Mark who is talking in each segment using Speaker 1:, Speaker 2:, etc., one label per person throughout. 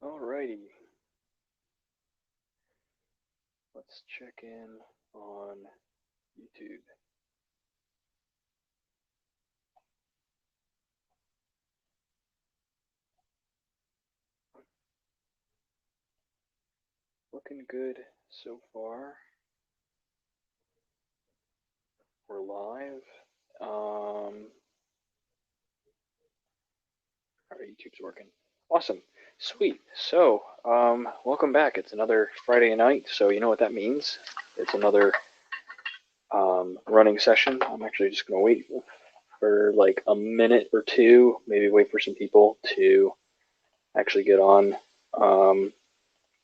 Speaker 1: Alrighty, let's check in on YouTube. Looking good so far. We're live. Alright, YouTube's working. Awesome. Sweet. So, welcome back. It's another Friday night, so you know what that means. It's another running session. I'm actually just going to wait for like a minute or two, maybe wait for some people to actually get on.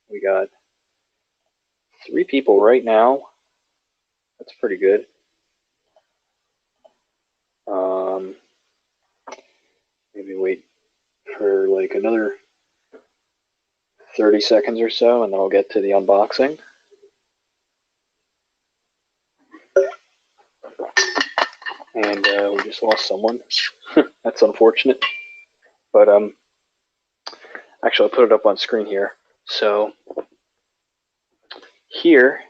Speaker 1: We got 3 people right now. That's pretty good. Maybe wait for like another 30 seconds or so, and then I'll get to the unboxing. And we just lost someone. That's unfortunate. But actually, I'll put it up on screen here. So here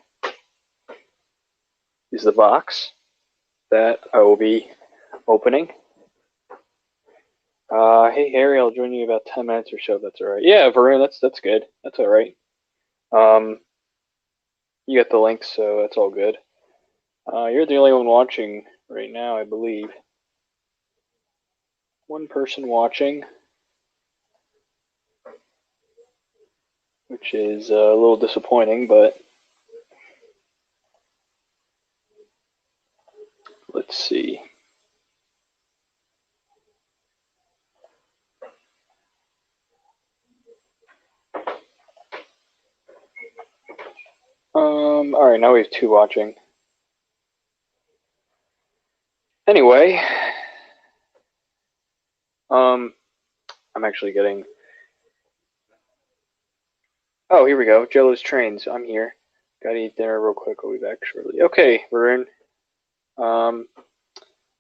Speaker 1: is the box that I will be opening. Hey Harry, I'll join you in about 10 minutes or so. That's all right. Yeah, Varun, that's good. That's all right. You get the link, so that's all good. You're the only one watching right now, I believe. One person watching, which is a little disappointing, but let's see. All right, now we have 2 watching. Anyway, I'm actually getting. Oh, here we go. Jello's Trains. I'm here. Gotta eat dinner real quick. I'll be back shortly. Okay, we're in.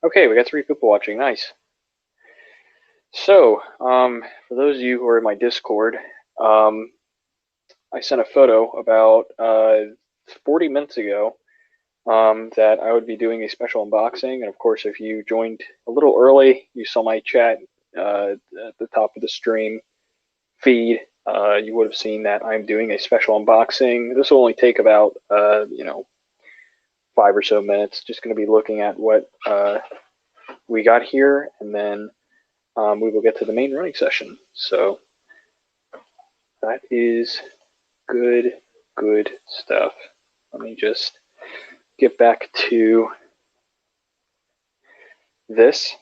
Speaker 1: Okay, we got 3 people watching. Nice. So, for those of you who are in my Discord, I sent a photo about 40 minutes ago that I would be doing a special unboxing. And of course, if you joined a little early, you saw my chat at the top of the stream feed. You would have seen that I'm doing a special unboxing. This will only take about 5 or so minutes. Just going to be looking at what we got here, and then we will get to the main running session. So that is good stuff. Let me just get back to this.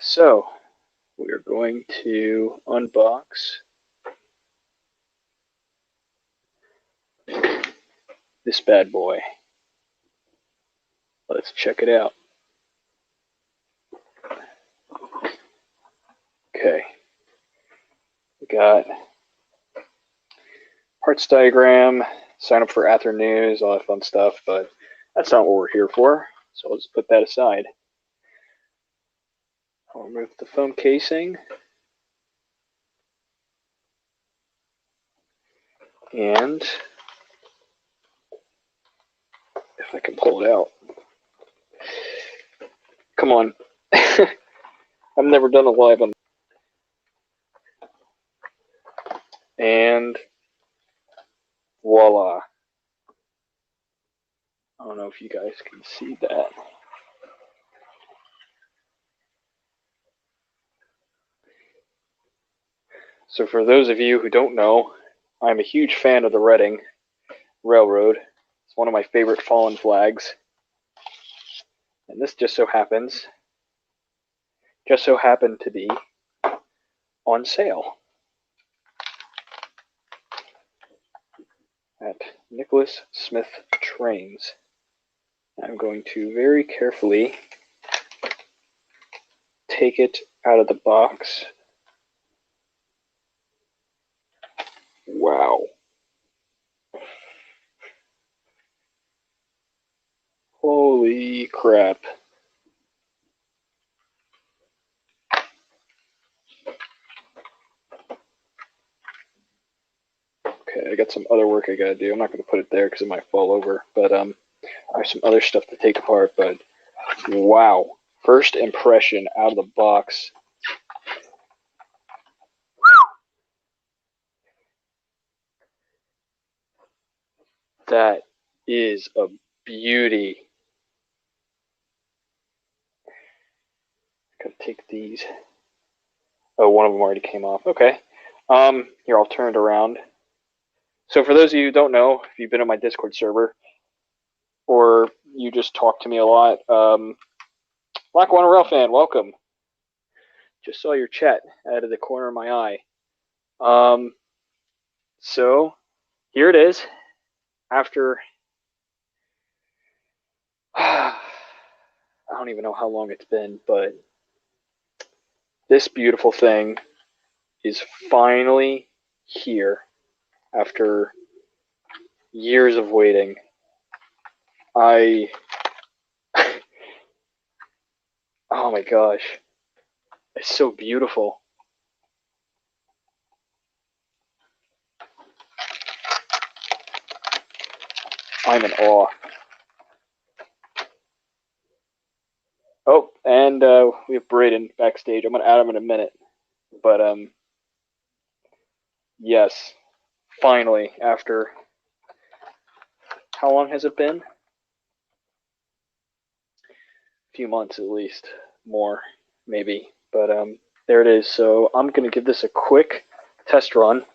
Speaker 1: So we're going to unbox this bad boy. Let's check it out. Okay. We got parts diagram, sign up for Ather News, all that fun stuff, but that's not what we're here for. So let's put that aside. I'll remove the foam casing. And if I can pull it out. Come on. I've never done a live on. And voila. I don't know if you guys can see that. So for those of you who don't know, I'm a huge fan of the Reading Railroad. It's one of my favorite fallen flags. And this just so happened to be on sale at Nicholas Smith Trains. I'm going to very carefully take it out of the box. Wow. Holy crap. got some other work I gotta do. I'm not gonna put it there because it might fall over, but I have some other stuff to take apart. But wow, first impression out of the box. That is a beauty. Gotta take these. Oh, one of them already came off. Okay. Here, I'll turn it around. So for those of you who don't know, if you've been on my Discord server, or you just talk to me a lot, Black One Rail fan, welcome. Just saw your chat out of the corner of my eye. So here it is. After I don't even know how long it's been, but this beautiful thing is finally here after years of waiting. Oh my gosh, it's so beautiful. I'm in awe. Oh, and we have Braden backstage. I'm gonna add him in a minute, but yes, finally, after how long has it been? A few months at least, more maybe, but there it is. So I'm gonna give this a quick test run,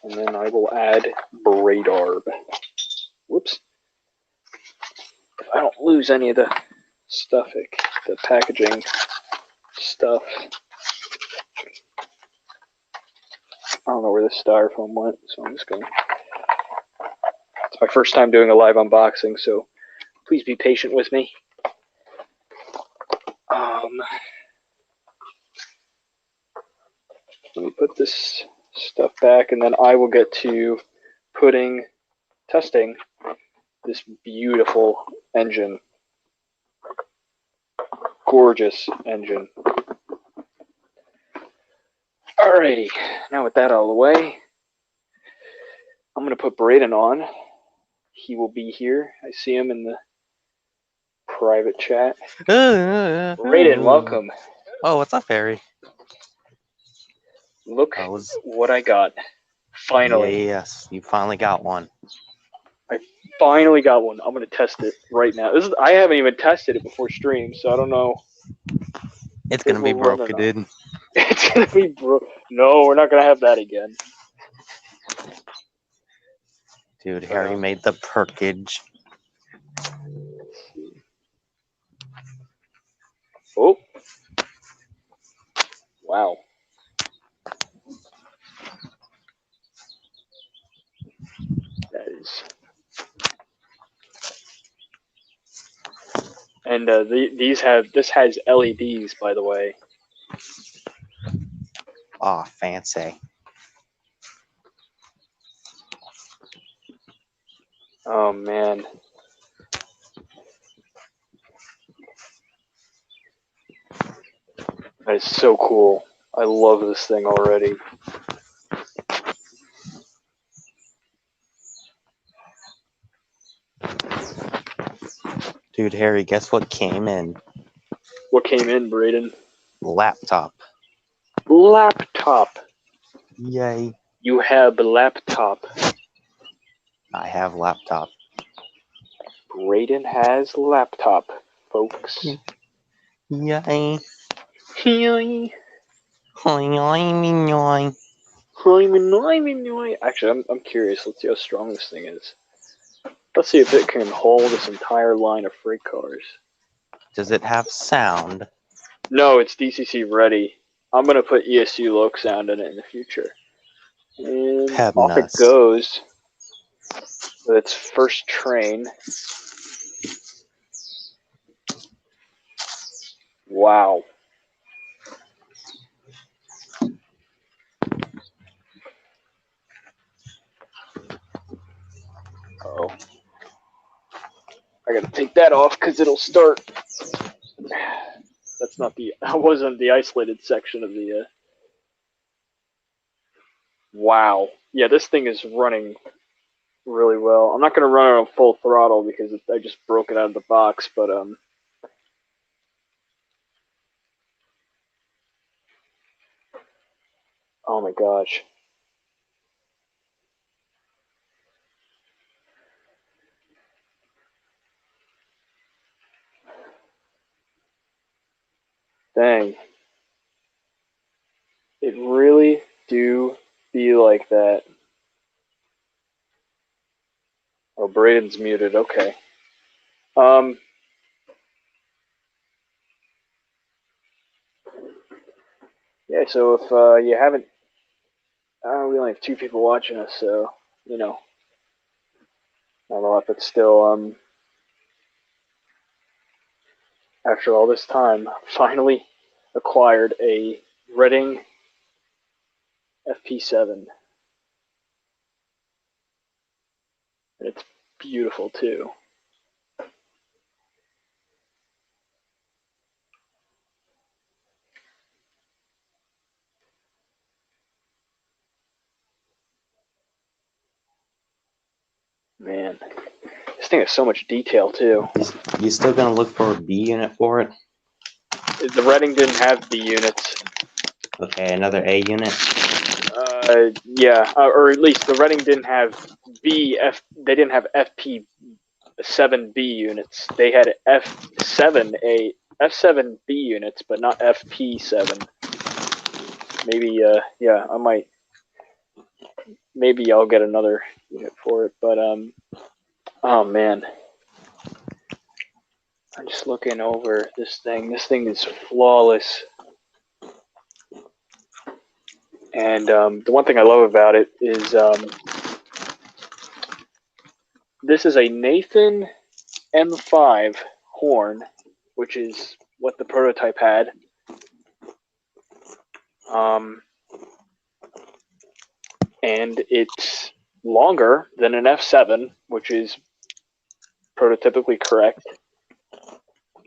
Speaker 1: and then I will add Bradarb. Whoops. If I don't lose any of the stuff, the packaging stuff. I don't know where the styrofoam went, so I'm just going to... It's my first time doing a live unboxing, so please be patient with me. Let me put this stuff back, and then I will get to testing this beautiful engine. Gorgeous engine. Alrighty, now with that out of the way, I'm going to put Braden on. He will be here. I see him in the private chat. Braden, welcome.
Speaker 2: Oh, what's up, Harry?
Speaker 1: Look what I got. Finally.
Speaker 2: Yes, you finally got one.
Speaker 1: I finally got one. I'm going to test it right now. I haven't even tested it before stream, so I don't know.
Speaker 2: It's going to be broken, dude.
Speaker 1: It's going to be broke. No, we're not going to have that again.
Speaker 2: Dude, Harry made the perkage.
Speaker 1: Oh. Wow. That is. And this has LEDs, by the way.
Speaker 2: Oh, fancy.
Speaker 1: Oh man. That is so cool. I love this thing already.
Speaker 2: Dude, Harry, guess what came in?
Speaker 1: What came in, Braden?
Speaker 2: Laptop.
Speaker 1: Laptop.
Speaker 2: Yay.
Speaker 1: You have a laptop.
Speaker 2: I have laptop.
Speaker 1: Braden has laptop, folks.
Speaker 2: Yay.
Speaker 1: Yay. Actually, I'm curious. Let's see how strong this thing is. Let's see if it can hold this entire line of freight cars.
Speaker 2: Does it have sound?
Speaker 1: No, it's DCC ready. I'm going to put ESU Loc sound in it in the future. And off it goes with its first train. Wow. Uh-oh. I gotta take that off because it'll start. That wasn't the isolated section of the. Wow. yeah, this thing is running really well. I'm not going to run it on full throttle because I just broke it out of the box, but oh my gosh. Dang. It really do be like that. Oh, Braden's muted. Okay. Yeah, so if you haven't, we only have 2 people watching us, so, you know, not a lot, but still, after all this time, finally acquired a Reading FP7. And it's beautiful, too. Man, this thing has so much detail, too.
Speaker 2: You still gonna look for a B unit for it?
Speaker 1: The Reading didn't have B units.
Speaker 2: Okay, another A unit.
Speaker 1: Yeah, or at least the Reading didn't have they didn't have FP7B units. They had F7B units, but not FP7. Maybe, yeah, maybe I'll get another unit for it, but, oh man. I'm just looking over this thing. This thing is flawless. And the one thing I love about it is this is a Nathan M5 horn, which is what the prototype had. And it's longer than an F7, which is prototypically correct.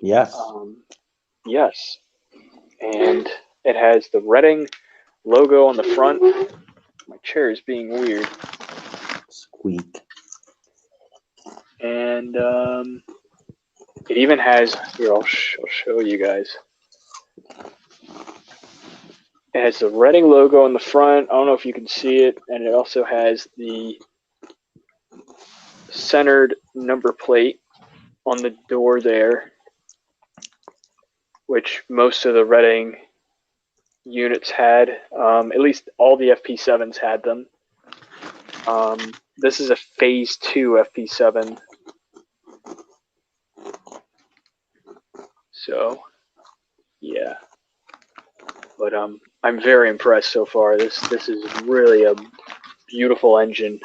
Speaker 2: Yes.
Speaker 1: Yes. And it has the Reading logo on the front. My chair is being weird.
Speaker 2: Squeak.
Speaker 1: And it even has, here, I'll show you guys. It has the Reading logo on the front. I don't know if you can see it. And it also has the centered number plate on the door there, which most of the Reading units had. At least all the FP7s had them. This is a Phase 2 FP7. So, yeah. But I'm very impressed so far. This is really a beautiful engine.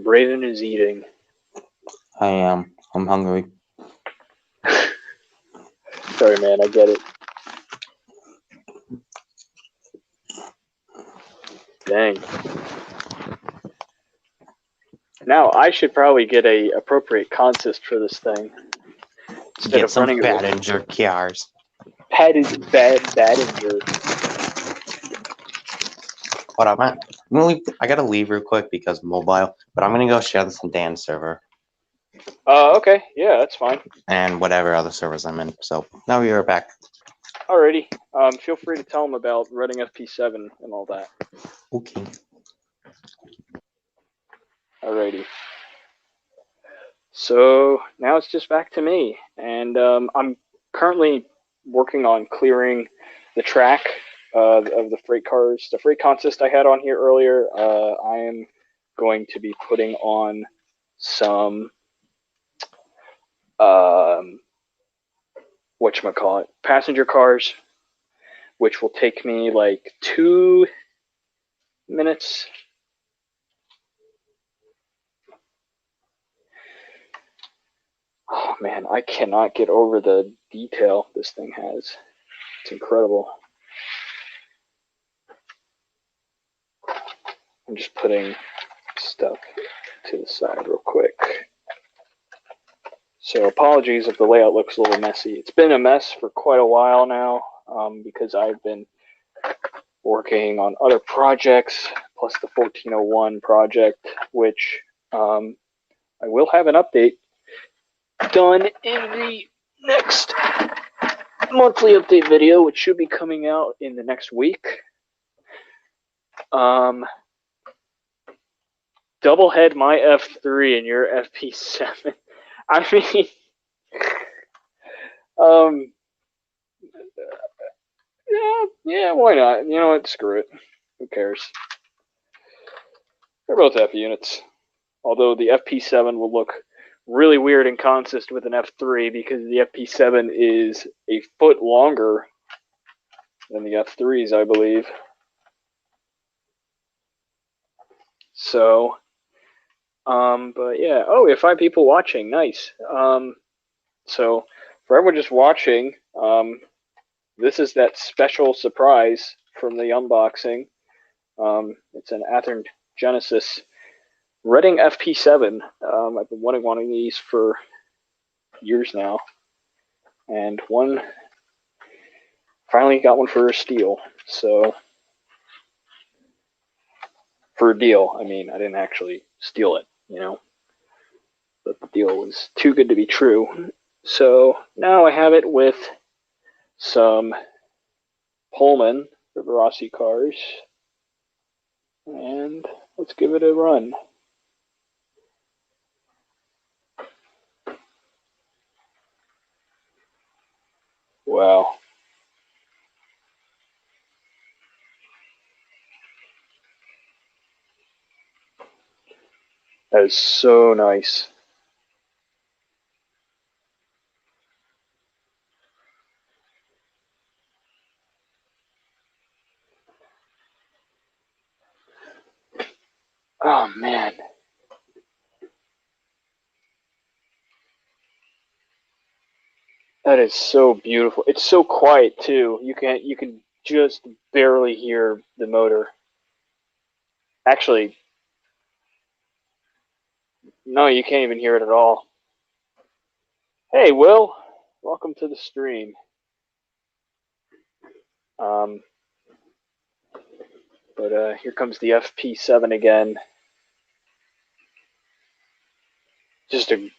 Speaker 1: Braden is eating.
Speaker 2: I am. I'm hungry.
Speaker 1: Sorry, man. I get it. Dang. Now I should probably get a appropriate consist for this thing instead
Speaker 2: Get
Speaker 1: of
Speaker 2: some
Speaker 1: running
Speaker 2: Badinger cars.
Speaker 1: Badinger.
Speaker 2: What I'm at? I gotta leave real quick because mobile, but I'm gonna go share this on Dan's server
Speaker 1: Okay. Yeah, that's fine.
Speaker 2: and whatever other servers I'm in. So now we are back.
Speaker 1: Alrighty. Feel free to tell them about Reading FP7 and all that.
Speaker 2: Okay.
Speaker 1: Alrighty. So now it's just back to me, and I'm currently working on clearing the track of the freight cars. The freight consist I had on here earlier, I am going to be putting on some whatchamacallit, passenger cars, which will take me like 2 minutes. Oh man, I cannot get over the detail this thing has. It's incredible. I'm just putting stuff to the side real quick. So apologies if the layout looks a little messy. It's been a mess for quite a while now because I've been working on other projects, plus the 1401 project, which I will have an update done in the next monthly update video, which should be coming out in the next week. Doublehead my F3 and your FP7. I mean, yeah, why not? You know what? Screw it. Who cares? They're both F units. Although the FP7 will look really weird and consist with an F3 because the FP7 is a foot longer than the F3s, I believe. So, but yeah. Oh, we have 5 people watching. Nice. So, for everyone just watching, this is that special surprise from the unboxing. It's an Athearn Genesis Reading FP7. I've been wanting one of these for years now, and finally got one for a steal. So, for a deal, I mean, I didn't actually steal it, you know, but the deal was too good to be true. So now I have it with some Pullman Rossi cars, and let's give it a run. Wow. That is so nice. Oh man. That is so beautiful. It's so quiet too. You can just barely hear the motor. Actually, no, you can't even hear it at all. Hey, Will, welcome to the stream. But here comes the FP7 again. Just an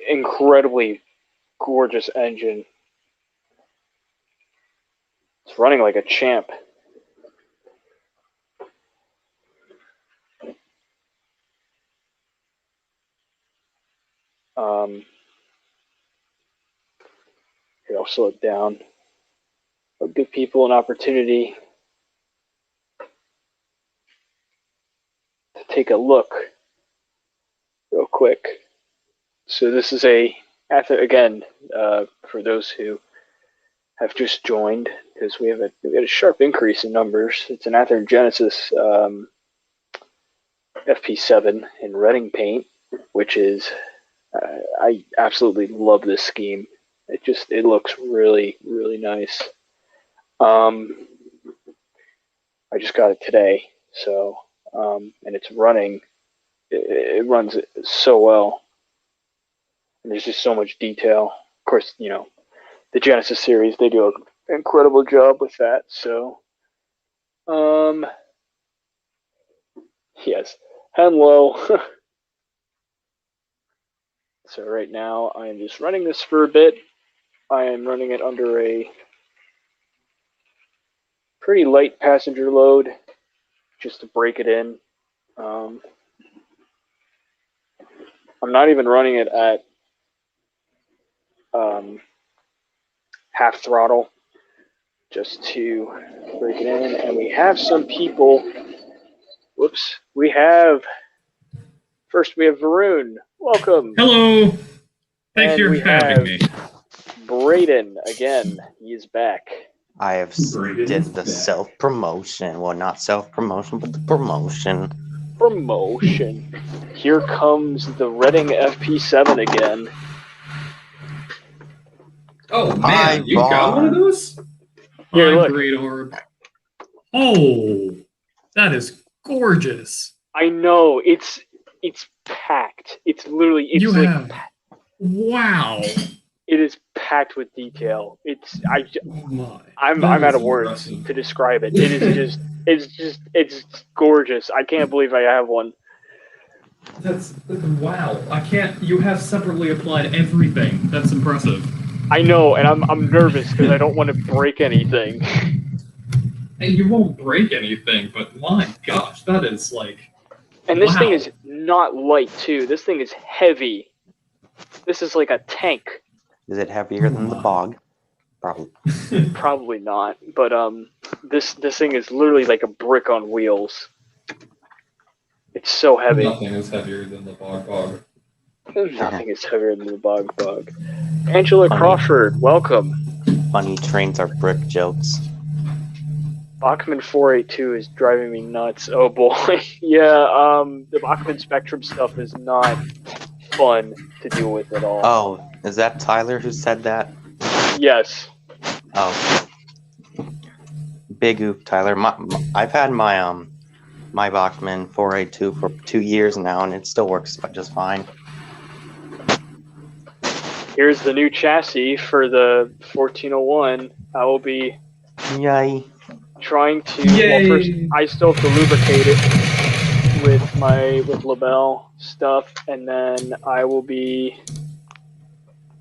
Speaker 1: incredibly gorgeous engine. It's running like a champ. Here, I'll slow it down. I'll give people an opportunity to take a look real quick. So this is again, for those who have just joined, because we have a sharp increase in numbers. It's an Athearn Genesis FP7 in Reading paint, which is I absolutely love this scheme. It looks really, really nice. I just got it today, so and it's running. It runs so well, and there's just so much detail. Of course, you know, the Genesis series, they do an incredible job with that. So, yes, hello. So right now I am just running this for a bit. I am running it under a pretty light passenger load, just to break it in. I'm not even running it at half throttle, just to break it in. And we have some people. Whoops. First we have Varun. Welcome.
Speaker 3: Hello. Thank you for having me.
Speaker 1: Braden again. He is back.
Speaker 2: I have did the self-promotion. Well, not self-promotion, but the promotion.
Speaker 1: Promotion. Here comes the Reading FP7 again.
Speaker 3: Oh man, you got one of those?
Speaker 1: Here, look.
Speaker 3: Great orb. Oh, that is gorgeous.
Speaker 1: I know, it's packed. It's literally, it's
Speaker 3: you
Speaker 1: like
Speaker 3: have, wow.
Speaker 1: It is packed with detail.
Speaker 3: Oh my.
Speaker 1: I'm
Speaker 3: That
Speaker 1: out
Speaker 3: is
Speaker 1: of words
Speaker 3: impressive.
Speaker 1: to describe it. It is it's gorgeous. I can't believe I have one.
Speaker 3: That's wow. I can't. You have separately applied everything. That's impressive.
Speaker 1: I know, and I'm nervous because I don't want to break anything.
Speaker 3: And you won't break anything, but my gosh, that is like.
Speaker 1: And this thing
Speaker 3: Wow.
Speaker 1: is not light too. This thing is heavy. This is like a tank.
Speaker 2: Is it heavier than the bog? Probably.
Speaker 1: Probably not, but this thing is literally like a brick on wheels. It's so heavy.
Speaker 3: Nothing is heavier than the bog.
Speaker 1: Nothing is heavier than the bog. Angela
Speaker 2: Funny.
Speaker 1: Crawford, welcome.
Speaker 2: Funny trains are brick jokes.
Speaker 1: Bachman 482 is driving me nuts. Oh boy. Yeah, the Bachman Spectrum stuff is not fun to deal with at all.
Speaker 2: Oh, is that Tyler who said that?
Speaker 1: Yes.
Speaker 2: Oh, big oop, Tyler. I've had my my Bachman 482 for 2 years now, and it still works just fine.
Speaker 1: Here's the new chassis for the 1401. I will be
Speaker 2: Yay!
Speaker 1: trying to.
Speaker 3: Yay.
Speaker 1: Well, first I still have to lubricate it with LaBelle stuff, and then I will be.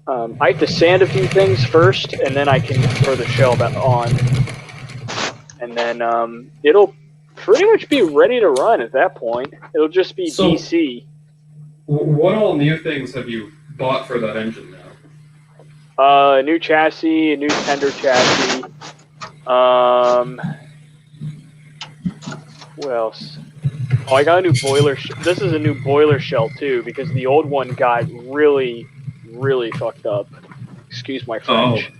Speaker 1: I have to sand a few things first, and then I can throw the shell back on, and then it'll pretty much be ready to run at that point. It'll just be
Speaker 3: So-
Speaker 1: DC.
Speaker 3: What all new things have you bought for that engine now?
Speaker 1: A new chassis, a new tender chassis. What else? Oh, I got a new boiler. This is a new boiler shell too, because the old one got really fucked up. Excuse my French.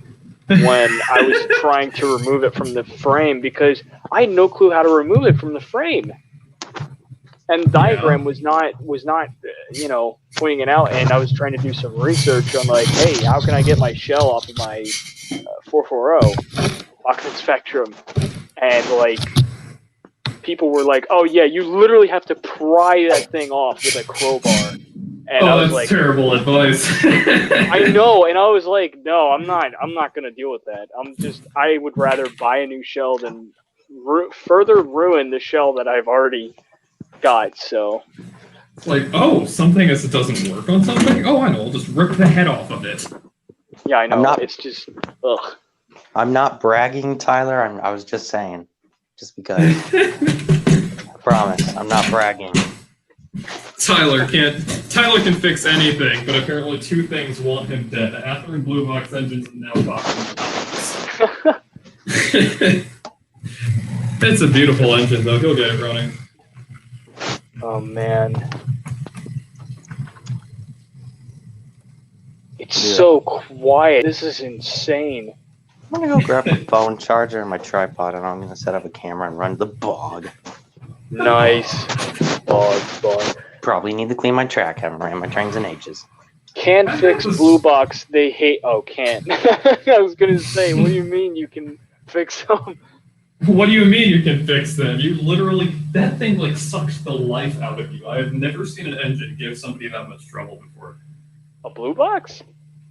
Speaker 1: When I was trying to remove it from the frame, because I had no clue how to remove it from the frame, and the diagram was not pointing it out. And I was trying to do some research on like, hey, how can I get my shell off of my 440 Bachman Spectrum? And like, people were like, oh yeah, you literally have to pry that thing off with a crowbar. And I was
Speaker 3: that's
Speaker 1: like,
Speaker 3: terrible advice.
Speaker 1: I know, and I was like, no, I'm not gonna deal with that. I would rather buy a new shell than further ruin the shell that I've already got. So,
Speaker 3: It's like, oh, something is it doesn't work on something? Oh, I know, I'll just rip the head off of it.
Speaker 1: yeah, I know.
Speaker 2: I'm not-
Speaker 1: It's just, ugh.
Speaker 2: I'm not bragging, Tyler. I was just saying, just because. I promise, I'm not bragging.
Speaker 3: Tyler can fix anything, but apparently two things want him dead: Athearn Blue Box engines and now Bachman engines. It's a beautiful engine, though. He'll get it running.
Speaker 1: Oh man, it's
Speaker 2: Yeah.
Speaker 1: so quiet. This is insane.
Speaker 2: I'm gonna go grab my phone charger and my tripod, and I'm gonna set up a camera and run the bog.
Speaker 1: Nice. Bog.
Speaker 2: Probably need to clean my track. Haven't ran my trains in ages.
Speaker 1: Can fix Blue Box. They hate. Oh, can't. I was gonna say, what do you mean you can fix them?
Speaker 3: What do you mean you can fix them? You literally, that thing like sucks the life out of you. I have never seen an engine give somebody that much trouble before.
Speaker 1: A Blue Box?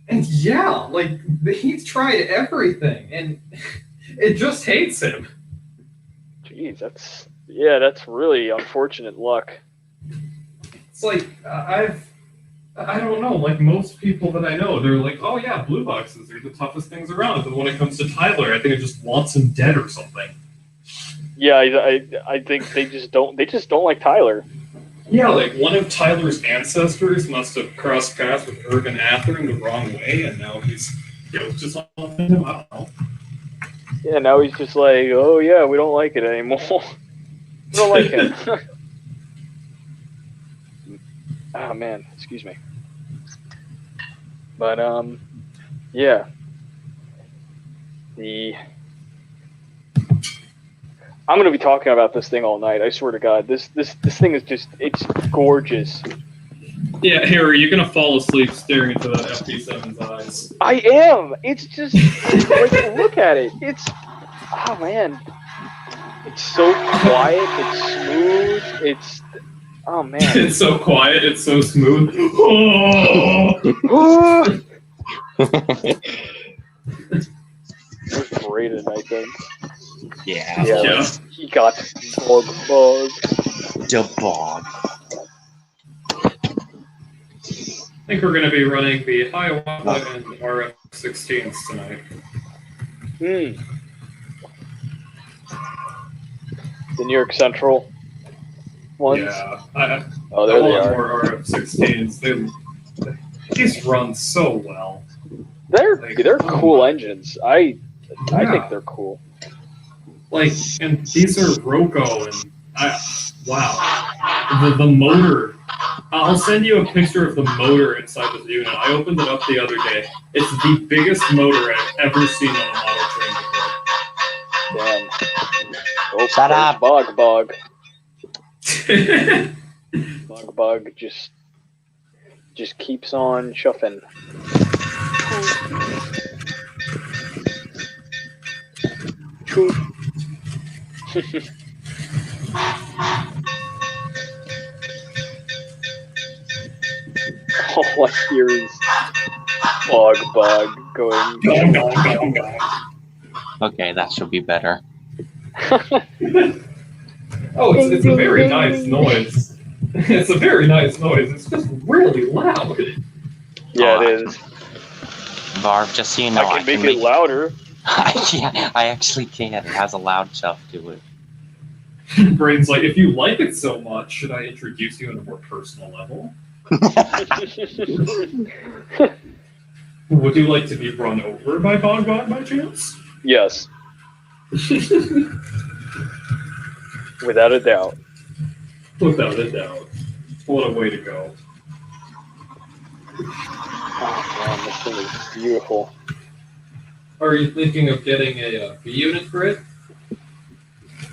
Speaker 3: And yeah, like he's tried everything, and it just hates him.
Speaker 1: Jeez, that's really unfortunate luck.
Speaker 3: It's like I don't know, like most people that I know, they're like, oh yeah, Blue Boxes are the toughest things around. But when it comes to Tyler, I think it just wants him dead or something.
Speaker 1: Yeah, I think they just don't like Tyler.
Speaker 3: Yeah, like one of Tyler's ancestors must have crossed paths with Ergen Athearn the wrong way, and now he's just on him. I don't know.
Speaker 1: Yeah, now he's just like, oh yeah, we don't like it anymore. We don't like him. Oh man, excuse me. But yeah. I'm gonna be talking about this thing all night. I swear to God, this thing is it's gorgeous.
Speaker 3: Yeah, Harry, you're gonna fall asleep staring into that FP7's eyes.
Speaker 1: I am. It's just like, look at it. It's oh man. It's so quiet. It's smooth. It's oh man.
Speaker 3: It's so quiet. It's so smooth. Oh!
Speaker 1: It was Braden, I think.
Speaker 2: Yeah.
Speaker 3: Yeah.
Speaker 1: He got bug.
Speaker 2: The bog.
Speaker 3: I think we're going to be running the Hiawatha and RF-16s tonight.
Speaker 1: The New York Central ones.
Speaker 3: Yeah, I
Speaker 1: Oh, there they
Speaker 3: want
Speaker 1: are.
Speaker 3: more RF-16s. These run so well.
Speaker 1: They're cool engines. I
Speaker 3: Yeah.
Speaker 1: think they're cool.
Speaker 3: Like, and these are Roco, and wow, the motor. I'll send you a picture of the motor inside this unit. I opened it up the other day. It's the biggest motor I've ever seen on a model train before.
Speaker 1: Damn. Oh,
Speaker 2: Shut
Speaker 1: there's
Speaker 2: up.
Speaker 1: Bug. Bug just keeps on chuffing. Choo. All I hear is Bug going.
Speaker 3: Gong, gong, gong, gong.
Speaker 2: Okay, that should be better.
Speaker 3: Oh, it's a very nice noise. It's a very nice noise. It's just really loud.
Speaker 1: Yeah, it is.
Speaker 2: Varv, just so you know,
Speaker 1: I can make it louder.
Speaker 2: Yeah, I actually can. It has a loud chuff to it.
Speaker 3: Brain's like, if you like it so much, should I introduce you on a more personal level? Would you like to be run over by Bogbot by chance?
Speaker 1: Yes, without a doubt.
Speaker 3: Without a doubt. What a way to go.
Speaker 1: Oh man, this thing is beautiful.
Speaker 3: Are you thinking of getting a B unit for it?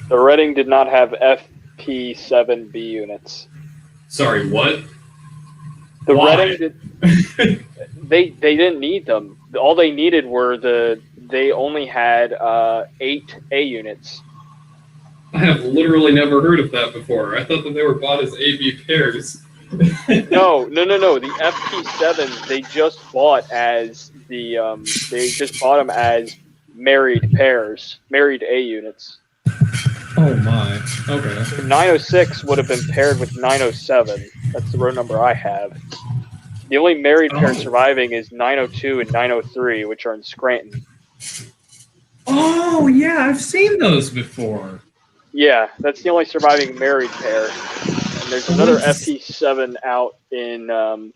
Speaker 1: The Reading did not have FP7B units.
Speaker 3: Sorry, what?
Speaker 1: The
Speaker 3: Why?
Speaker 1: Reading did. They didn't need them. All they needed were they only had 8 A units.
Speaker 3: I have literally never heard of that before. I thought that they were bought as AB pairs.
Speaker 1: No. The FP7 they just bought as they just bought them as married pairs, married A units.
Speaker 3: Oh my. Okay.
Speaker 1: 906 would have been paired with 907. That's the road number I have. The only married pair surviving is 902 and 903, which are in Scranton.
Speaker 3: Oh yeah, I've seen those before.
Speaker 1: Yeah, that's the only surviving married pair. And there's another FP7 out in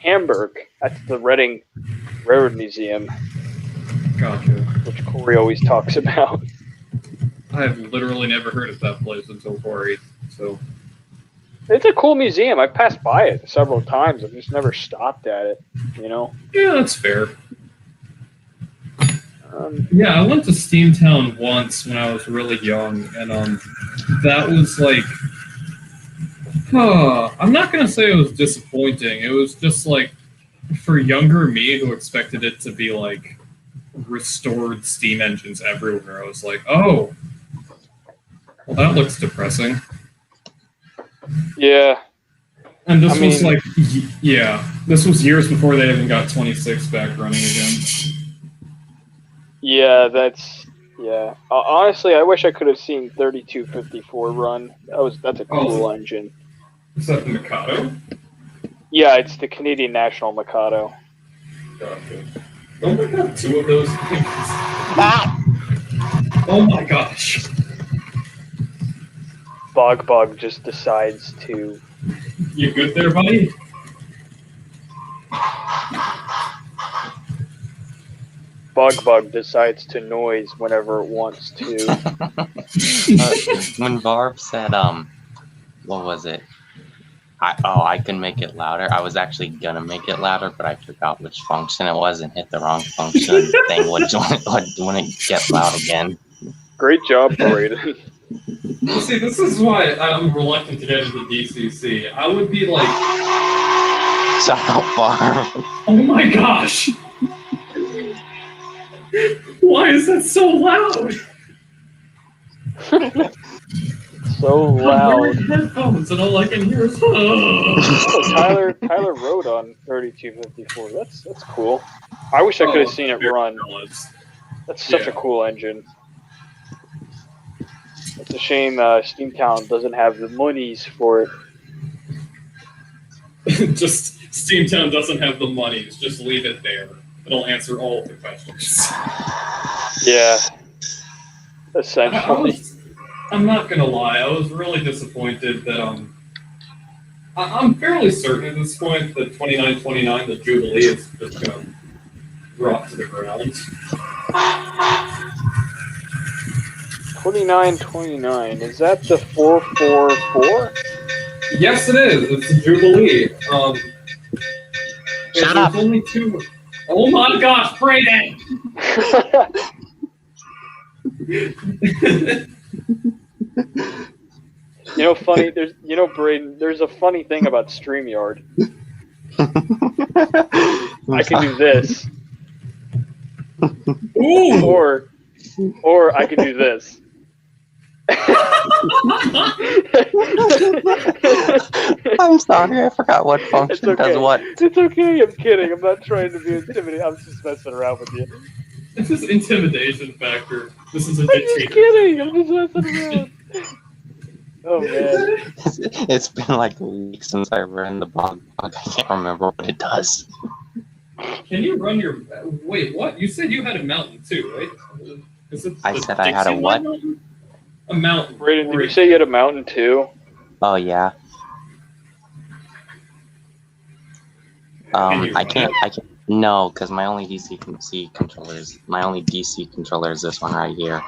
Speaker 1: Hamburg at the Reading Railroad Museum,
Speaker 3: Gotcha.
Speaker 1: which Corey always talks about.
Speaker 3: I have literally never heard of that place until Corey. So
Speaker 1: It's a cool museum. I've passed by it several times. I've just never stopped at it, you know?
Speaker 3: yeah, that's fair. Yeah, I went to Steamtown once when I was really young, and that was like, I'm not gonna say it was disappointing. It was just like, for younger me who expected it to be like restored steam engines everywhere, I was like, oh, well, that looks depressing.
Speaker 1: Yeah.
Speaker 3: And this
Speaker 1: I
Speaker 3: was
Speaker 1: mean-
Speaker 3: like, this was years before they even got 26 back running again.
Speaker 1: Yeah, honestly, I wish I could have seen 3254 run. That's a cool engine.
Speaker 3: Is that the Mikado?
Speaker 1: Yeah, it's the Canadian National Mikado.
Speaker 3: Gotcha. Don't we have 2 of those things? Oh my gosh.
Speaker 1: Bug just decides to.
Speaker 3: You good there, buddy?
Speaker 1: Bug decides to noise whenever it wants to.
Speaker 2: When Varv said, what was it? I can make it louder. I was actually gonna make it louder, but I forgot which function it was and hit the wrong function. The thing wouldn't get loud again.
Speaker 1: Great job, Braden.
Speaker 3: See, this is why I'm reluctant to get into DCC. I would be like,
Speaker 2: Shut up, Varv.
Speaker 3: oh my gosh! Why is that so loud?
Speaker 1: so
Speaker 3: I'm wearing
Speaker 1: loud.
Speaker 3: headphones and all I can hear is.
Speaker 1: Oh, Tyler rode on 3254. That's cool. I wish I could have seen it run. That's such a cool engine. It's a shame Steamtown doesn't have the monies for it.
Speaker 3: Just Steamtown doesn't have the monies. Just leave it there. It'll answer all of the questions.
Speaker 1: Yeah. Essentially.
Speaker 3: I'm not gonna lie. I was really disappointed that I'm fairly certain at this point that 2929, the Jubilee, is just gonna drop to the ground.
Speaker 1: 2929. Is that the 444?
Speaker 3: Yes, it is. It's the Jubilee.
Speaker 2: Shut up.
Speaker 3: Only two. Oh my gosh, Brayden!
Speaker 1: Funny. Braden. There's a funny thing about StreamYard. I can do this,
Speaker 3: Ooh!
Speaker 1: or I can do this.
Speaker 2: I'm sorry, I forgot what function
Speaker 1: It's okay.
Speaker 2: does what.
Speaker 1: It's okay. I'm kidding. I'm not trying to be intimidating. I'm just messing around with you.
Speaker 3: This is intimidation factor. This is a
Speaker 1: I'm just
Speaker 3: dictator.
Speaker 1: kidding. I'm just messing around. Oh man.
Speaker 2: It's been like a week since I ran the bog. I can't remember what it does.
Speaker 3: Can you run your... Wait, what? You said you had a mountain too, right? Is it
Speaker 2: I
Speaker 3: the
Speaker 2: said I had a what?
Speaker 3: Mountain? A mountain.
Speaker 1: Braden, did you say you had a mountain too?
Speaker 2: Oh yeah.
Speaker 3: Can you
Speaker 2: I
Speaker 3: run
Speaker 2: can't.
Speaker 3: it?
Speaker 2: No, because my only DC controller is this one right here,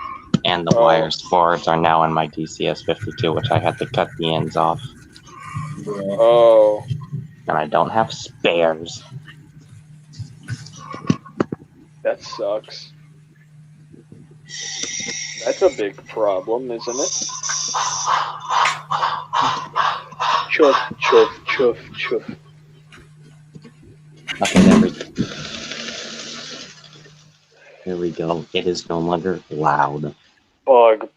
Speaker 2: and the
Speaker 1: Oh.
Speaker 2: wires forwards are now in my DCS52, which I had to cut the ends off,
Speaker 1: Oh.
Speaker 2: and I don't have spares.
Speaker 1: That sucks. That's a big problem, isn't it? Chuff, chuff, chuff, chuff.
Speaker 2: Okay, there we go. Here we go. It is no longer loud.
Speaker 1: Bug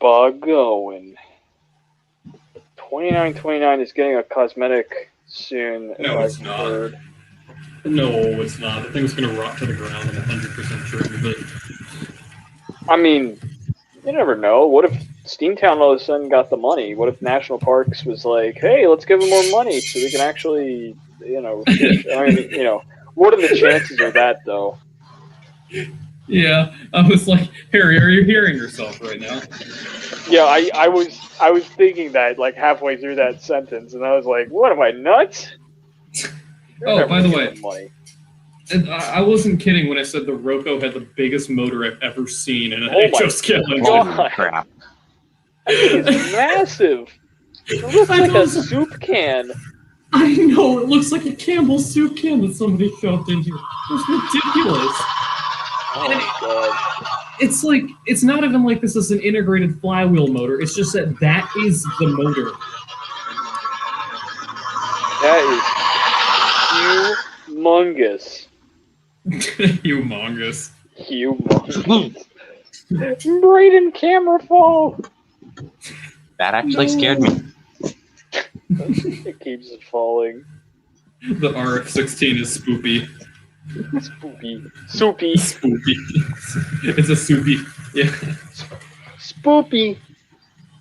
Speaker 1: going. 2929 is getting a cosmetic soon.
Speaker 3: No,
Speaker 1: I've
Speaker 3: it's not.
Speaker 1: heard.
Speaker 3: No, it's not. The thing's gonna rot to the ground. I'm 100% sure of it.
Speaker 1: I mean, you never know. What if Steamtown all of a sudden got the money? What if National Parks was like, hey, let's give them more money so we can actually, what are the chances of that, though?
Speaker 3: Yeah, I was like, Harry, are you hearing yourself right now?
Speaker 1: Yeah, I was thinking that like halfway through that sentence, and I was like, what am I, nuts?
Speaker 3: Oh, by the way,
Speaker 1: money.
Speaker 3: and I wasn't kidding when I said the Roku had the biggest motor I've ever seen in an
Speaker 1: Oh my
Speaker 3: HO-scale engine.
Speaker 1: God.
Speaker 2: Holy crap.
Speaker 1: It's massive. It looks
Speaker 3: I
Speaker 1: like a
Speaker 3: know, so-
Speaker 1: soup can.
Speaker 3: I know, it looks like a Campbell's soup can that somebody shoved in here. It's ridiculous.
Speaker 1: Oh my god.
Speaker 3: It's like, it's not even like this is an integrated flywheel motor. It's just that that is the motor.
Speaker 1: That is humongous.
Speaker 3: Humongous.
Speaker 1: Humongous. Braden camera fall.
Speaker 2: That actually scared me.
Speaker 1: It keeps falling.
Speaker 3: The RF-16 is spoopy.
Speaker 1: Spoopy. Soupy.
Speaker 3: Spoopy. It's a soupy. Yeah.
Speaker 1: Spoopy.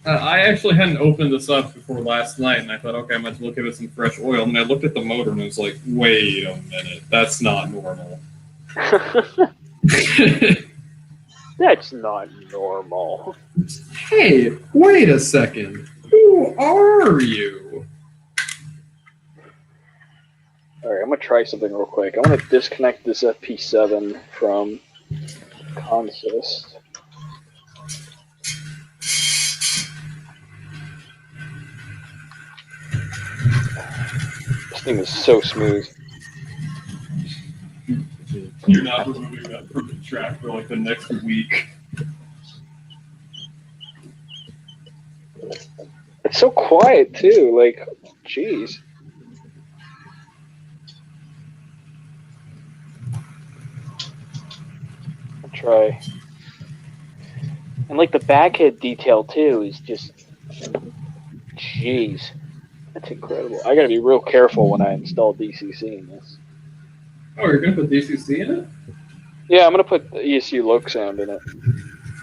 Speaker 3: I actually hadn't opened this up before last night, and I thought, okay, I might look at it some fresh oil. And I looked at the motor, and I was like, wait a minute, that's not normal.
Speaker 1: That's not normal.
Speaker 3: Hey, wait a second. Who are you?
Speaker 1: Alright, I'm gonna try something real quick. I want to disconnect this FP7 from Consist. This thing is so smooth.
Speaker 3: You're not removing that from the track for like the next week.
Speaker 1: It's so quiet too. Like, jeez. I'll try. And like the backhead detail too is just Jeez, that's incredible. I gotta be real careful when I install DCC in this.
Speaker 3: Oh, you're gonna put DCC in it?
Speaker 1: Yeah, I'm gonna put the ESU Loc sound in it.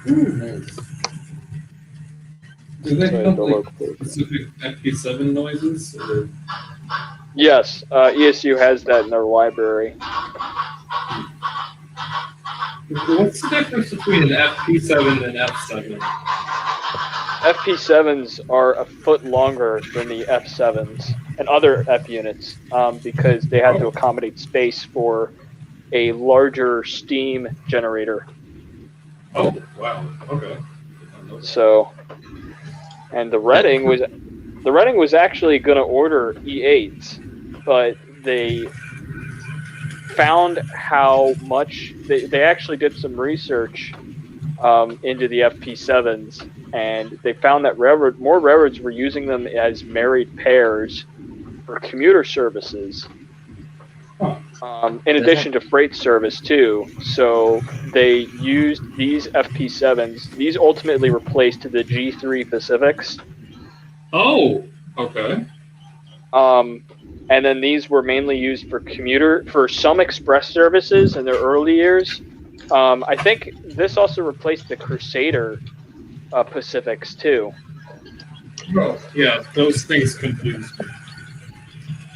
Speaker 3: Ooh, nice. Do they
Speaker 1: Sorry,
Speaker 3: have
Speaker 1: the
Speaker 3: like
Speaker 1: Loc program.
Speaker 3: specific FP7 noises? Or...
Speaker 1: Yes, ESU has that in their library.
Speaker 3: What's the difference between an FP7 and F7?
Speaker 1: FP7s are a foot longer than the F7s and other F units because they had to accommodate space for a larger steam generator.
Speaker 3: Oh, wow. Okay.
Speaker 1: So, and the Reading was actually going to order E8s, but they found how much they actually did some research into the FP7s, and they found that more railroads were using them as married pairs for commuter services, in addition to freight service too. So they used these FP7s. These ultimately replaced the G3 Pacifics.
Speaker 3: Oh, okay.
Speaker 1: And then these were mainly used for some express services in their early years. I think this also replaced the Crusader Pacifics too.
Speaker 3: Oh, yeah, those things confuse me.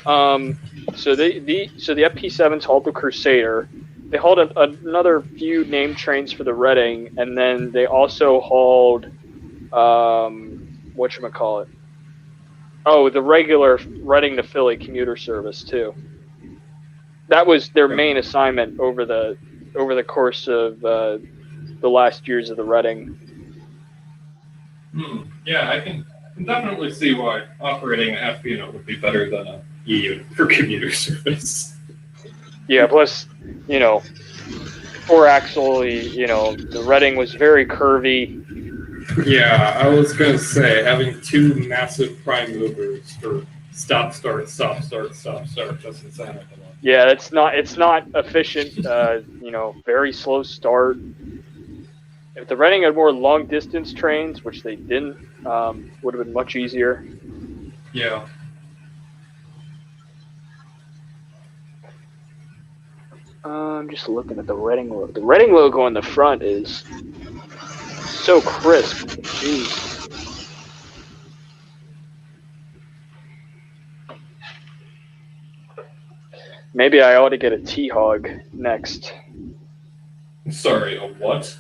Speaker 1: So the FP7s hauled the Crusader. They hauled another few name trains for the Reading, and then they also hauled whatchamacallit? Oh, the regular Reading to Philly commuter service too. That was their main assignment over the course of the last years of the Reading.
Speaker 3: Yeah, I can definitely see why operating an F unit would be better than a E unit for commuter service.
Speaker 1: Yeah, plus, 4-axle, the Reading was very curvy.
Speaker 3: Yeah, I was going to say, having two massive prime movers for stop, start, stop, start, stop, start doesn't sound like a lot.
Speaker 1: Yeah, it's not efficient, very slow start. If the Reading had more long distance trains, which they didn't, would have been much easier.
Speaker 3: Yeah.
Speaker 1: I'm just looking at the Reading logo. The Reading logo on the front is so crisp. Jeez. Maybe I ought to get a T-Hog next.
Speaker 3: Sorry, a what?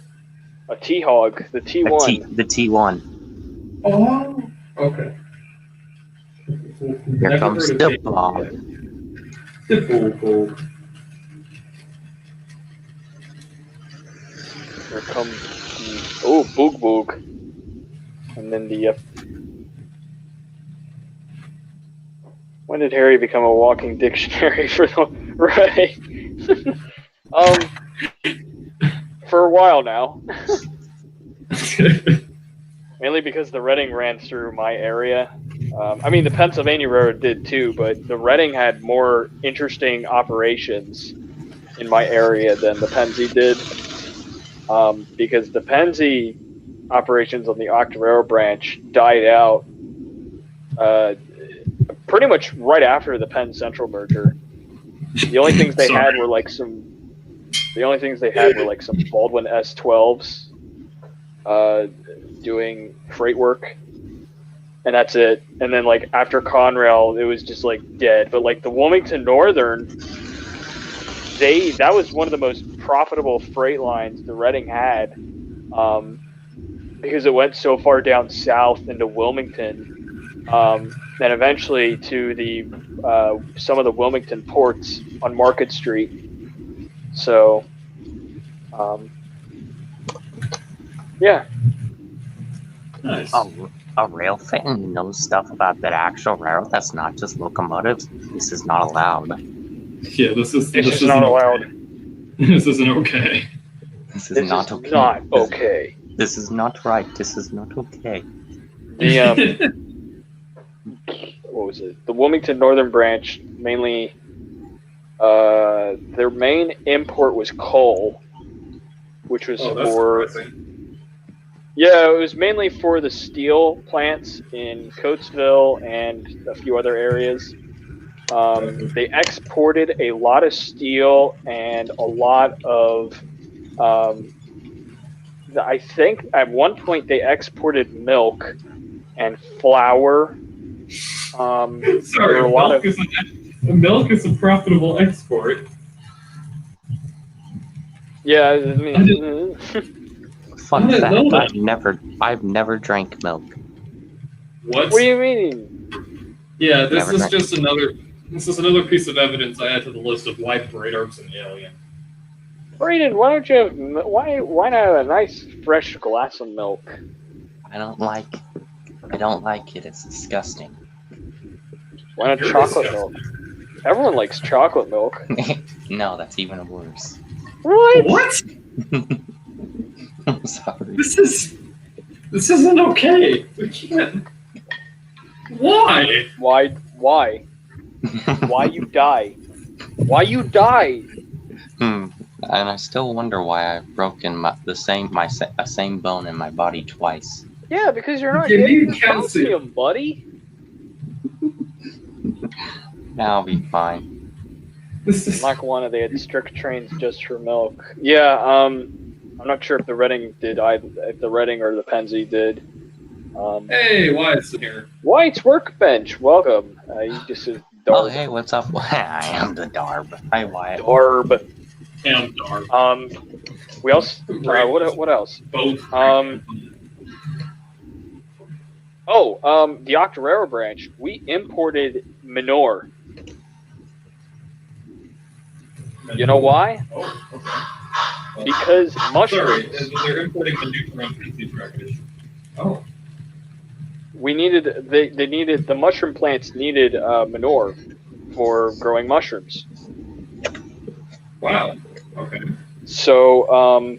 Speaker 1: A T-Hog, the T1.
Speaker 2: The T1.
Speaker 3: Oh, okay.
Speaker 2: Here comes the Bob.
Speaker 3: The Bob.
Speaker 1: Here comes the Boog Boog, and then the. When did Harry become a walking dictionary for the Reading? For a while now. Mainly because the Reading ran through my area. The Pennsylvania Railroad did too, but the Reading had more interesting operations in my area than the Pennsy did. Because the Pennsy operations on the Octoraro branch died out pretty much right after the Penn Central merger. The only things they had were like some Baldwin S12s doing freight work, and that's it. And then like after Conrail, it was just like dead. But like the Wilmington Northern, that was one of the most profitable freight lines the Reading had, because it went so far down south into Wilmington, then eventually to the some of the Wilmington ports on Market Street. So, yeah.
Speaker 3: Nice.
Speaker 2: A rail fan knows stuff about that actual railroad. That's not just locomotives. This is not allowed.
Speaker 3: Yeah, this is
Speaker 1: not allowed.
Speaker 3: This isn't okay.
Speaker 2: This is not okay.
Speaker 1: Not okay.
Speaker 2: This is not right. This is not okay.
Speaker 1: The what was it? The Wilmington Northern branch mainly. Their main import was coal, which was Yeah, it was mainly for the steel plants in Coatesville and a few other areas. They exported a lot of steel and a lot of. I think at one point they exported milk and flour. There
Speaker 3: Sorry,
Speaker 1: were a lot of.
Speaker 3: milk is a profitable export.
Speaker 1: Yeah, I mean,
Speaker 2: Fun
Speaker 3: I didn't know
Speaker 2: fact:
Speaker 3: that.
Speaker 2: I've never drank milk.
Speaker 3: What?
Speaker 1: what do you mean?
Speaker 3: Yeah, this
Speaker 2: Never
Speaker 3: is
Speaker 2: drank.
Speaker 3: just another. This is another piece of evidence I add to the list of why Bradark's an alien.
Speaker 1: Brayden, why don't you have, why not have a nice fresh glass of milk?
Speaker 2: I don't like it. It's disgusting.
Speaker 1: Why not
Speaker 3: You're
Speaker 1: chocolate
Speaker 3: disgusting.
Speaker 1: milk? Everyone likes chocolate milk.
Speaker 2: No, that's even worse.
Speaker 1: What?
Speaker 3: What?
Speaker 2: I'm sorry.
Speaker 3: This isn't okay. We can't. Why?
Speaker 1: Why? Why you die? Why you die?
Speaker 2: And I still wonder why I've broken the same bone in my body twice.
Speaker 1: Yeah, because you're not
Speaker 3: You
Speaker 1: getting
Speaker 3: need
Speaker 1: the
Speaker 3: calcium.
Speaker 1: calcium, buddy.
Speaker 2: Now I'll be fine.
Speaker 3: This is.
Speaker 1: Like one of they had strict trains just for milk. Yeah, I'm not sure if the Reading did either, if the Reading or the Penzi did.
Speaker 3: Hey, Wyatt's here.
Speaker 1: White's Workbench, welcome. You just said
Speaker 2: Oh,
Speaker 1: Darb.
Speaker 2: hey, what's up? I am the Darb. Hi, Wyatt.
Speaker 1: Darb.
Speaker 3: And Dark.
Speaker 1: We also what else?
Speaker 3: Both.
Speaker 1: The Octorara branch. We imported Minor. You know why?
Speaker 3: Oh, okay.
Speaker 1: Because
Speaker 3: Sorry,
Speaker 1: mushrooms.
Speaker 3: they're importing the new PC package. Oh.
Speaker 1: We needed they needed the mushroom plants needed manure for growing mushrooms.
Speaker 3: Wow. Okay.
Speaker 1: So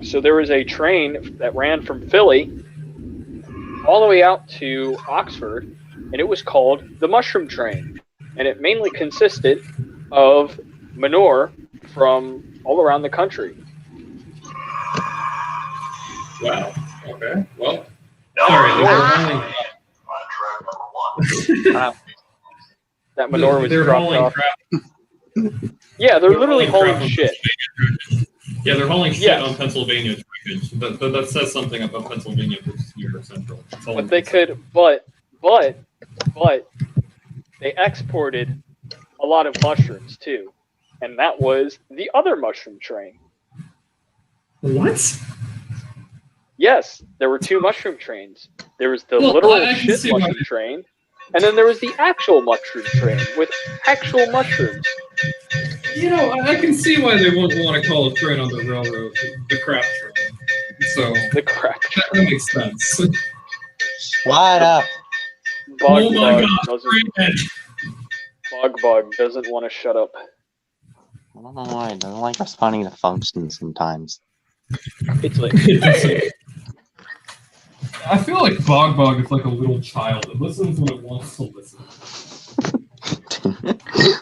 Speaker 1: so there was a train that ran from Philly all the way out to Oxford, and it was called the Mushroom Train, and it mainly consisted of manure from all around the country.
Speaker 3: Wow. Okay. Well. Sorry.
Speaker 1: That manure was
Speaker 3: they're
Speaker 1: dropped
Speaker 3: hauling
Speaker 1: off.
Speaker 3: crap.
Speaker 1: Yeah, they're literally
Speaker 3: hauling
Speaker 1: hauling
Speaker 3: crap on
Speaker 1: shit.
Speaker 3: Pennsylvania. Yeah, they're hauling shit
Speaker 1: Yes.
Speaker 3: on Pennsylvania trackage. That says something about Pennsylvania versus New York Central. That's all
Speaker 1: But
Speaker 3: I'm
Speaker 1: they
Speaker 3: gonna say.
Speaker 1: could, but they exported a lot of mushrooms too, and that was the other mushroom train.
Speaker 3: What?
Speaker 1: Yes, there were two mushroom trains. There was the
Speaker 3: Well,
Speaker 1: literal
Speaker 3: I can
Speaker 1: shit
Speaker 3: see why-
Speaker 1: mushroom train, and then there was the actual mushroom train with actual mushrooms.
Speaker 3: You know, I can see why they wouldn't want to call a train on the railroad the crap train. So
Speaker 1: The crap.
Speaker 3: that makes sense.
Speaker 2: What up?
Speaker 3: Oh my god!
Speaker 1: doesn't Bug doesn't want to shut up.
Speaker 2: I don't know why. I don't like responding to functions sometimes.
Speaker 1: It's like
Speaker 3: I feel like Bog is like a little child. It listens when it wants to listen.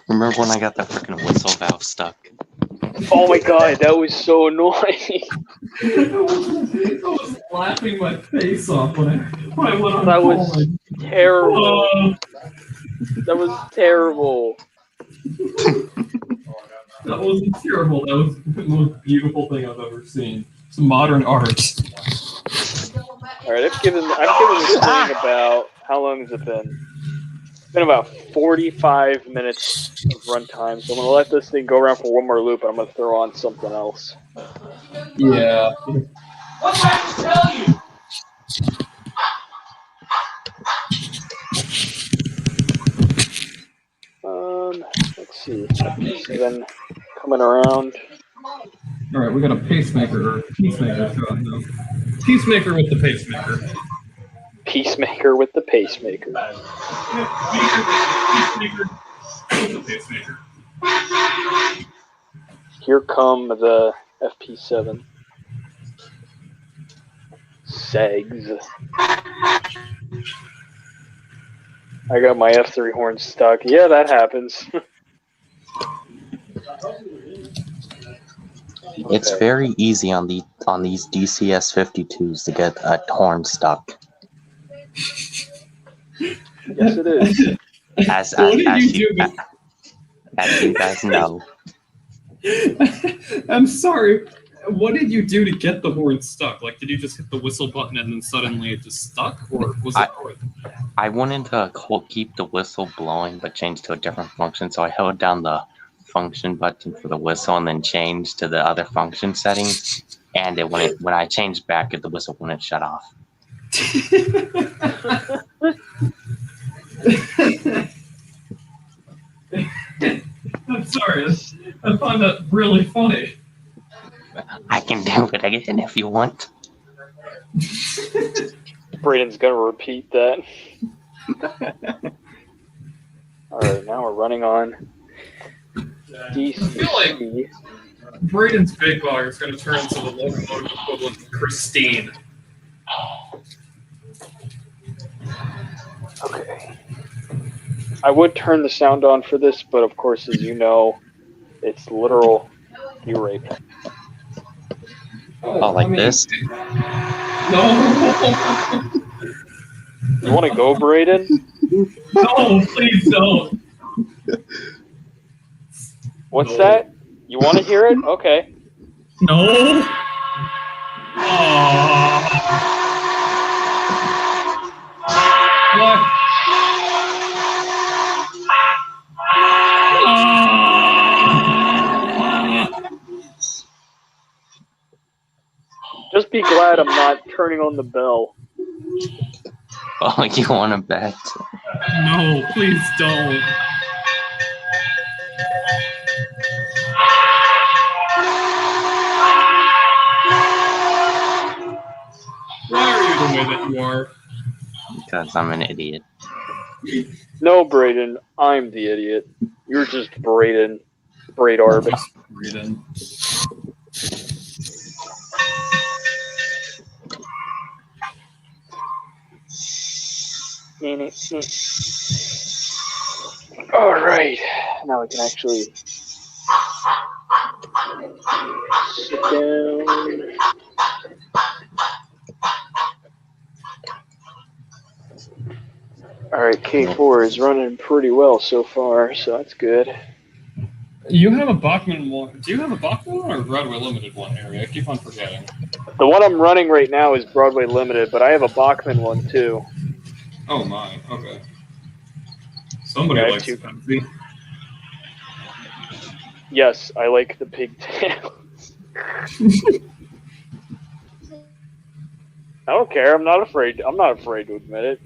Speaker 2: Remember when I got that freaking whistle valve stuck?
Speaker 1: oh my god, that was so annoying.
Speaker 3: I was laughing my face off when I went on.
Speaker 1: That was
Speaker 3: calling.
Speaker 1: terrible.
Speaker 3: Oh,
Speaker 1: That was terrible.
Speaker 3: that wasn't terrible. That was the most beautiful thing I've ever seen. It's modern art.
Speaker 1: All right, I've given this thing about, how long has it been? It's been about 45 minutes of runtime, so I'm gonna let this thing go around for one more loop, and I'm gonna throw on something else.
Speaker 3: Yeah.
Speaker 4: What did I tell you?
Speaker 1: Let's see. Then coming around.
Speaker 3: All right, we got a pacemaker or peacemaker. No. Peacemaker with the pacemaker.
Speaker 1: Peacemaker with the pacemaker.
Speaker 3: Peacemaker with the pacemaker.
Speaker 1: Here come the FP7. Segs. I got my F3 horn stuck. Yeah, that happens.
Speaker 2: It's
Speaker 1: Okay.
Speaker 2: very easy on these DCS 52s to get a horn stuck.
Speaker 1: Yes, it is.
Speaker 2: As
Speaker 3: What did
Speaker 2: as
Speaker 3: you
Speaker 2: you
Speaker 3: do?
Speaker 2: as you guys know,
Speaker 3: I'm sorry. What did you do to get the horn stuck? Like, did you just hit the whistle button and then suddenly it just stuck, or was it?
Speaker 2: I wanted to keep the whistle blowing, but change to a different function. So I held down the function button for the whistle and then changed to the other function settings. And when I changed back, the whistle wouldn't shut off.
Speaker 3: I'm sorry. I find that really funny.
Speaker 2: I can do it again if you want.
Speaker 1: Braden's gonna repeat that. Alright, now we're running on DC.
Speaker 3: I feel like Braden's Big Bog is going to turn into the locomotive equivalent of Christine.
Speaker 1: Okay. I would turn the sound on for this, but of course, as you know, it's literal E-rape.
Speaker 2: Oh, like this?
Speaker 3: No!
Speaker 1: You want to go, Braden?
Speaker 3: No, please don't.
Speaker 1: What's
Speaker 3: No.
Speaker 1: that? You want to hear it? Okay.
Speaker 3: No! Aww. What?
Speaker 1: Just be glad I'm not turning on the bell.
Speaker 2: Oh, you want to bet?
Speaker 3: No, please don't. Why are you the way that you are?
Speaker 2: Because I'm an idiot.
Speaker 1: No, Braden, I'm the idiot. You're just Braden. Bradarb.
Speaker 3: Just Braden.
Speaker 1: Alright. Now we can actually sit down. Alright, K4 is running pretty well so far, so that's good.
Speaker 3: You have a Bachman one. Do you have a Bachman one or a Broadway Limited one, Harry? I keep on forgetting.
Speaker 1: The one I'm running right now is Broadway Limited, but I have a Bachman one too.
Speaker 3: Oh my, okay. Somebody
Speaker 1: Yeah, I have
Speaker 3: likes
Speaker 1: two.
Speaker 3: Pepsi.
Speaker 1: Yes, I like the pigtail. I don't care. I'm not afraid to admit it.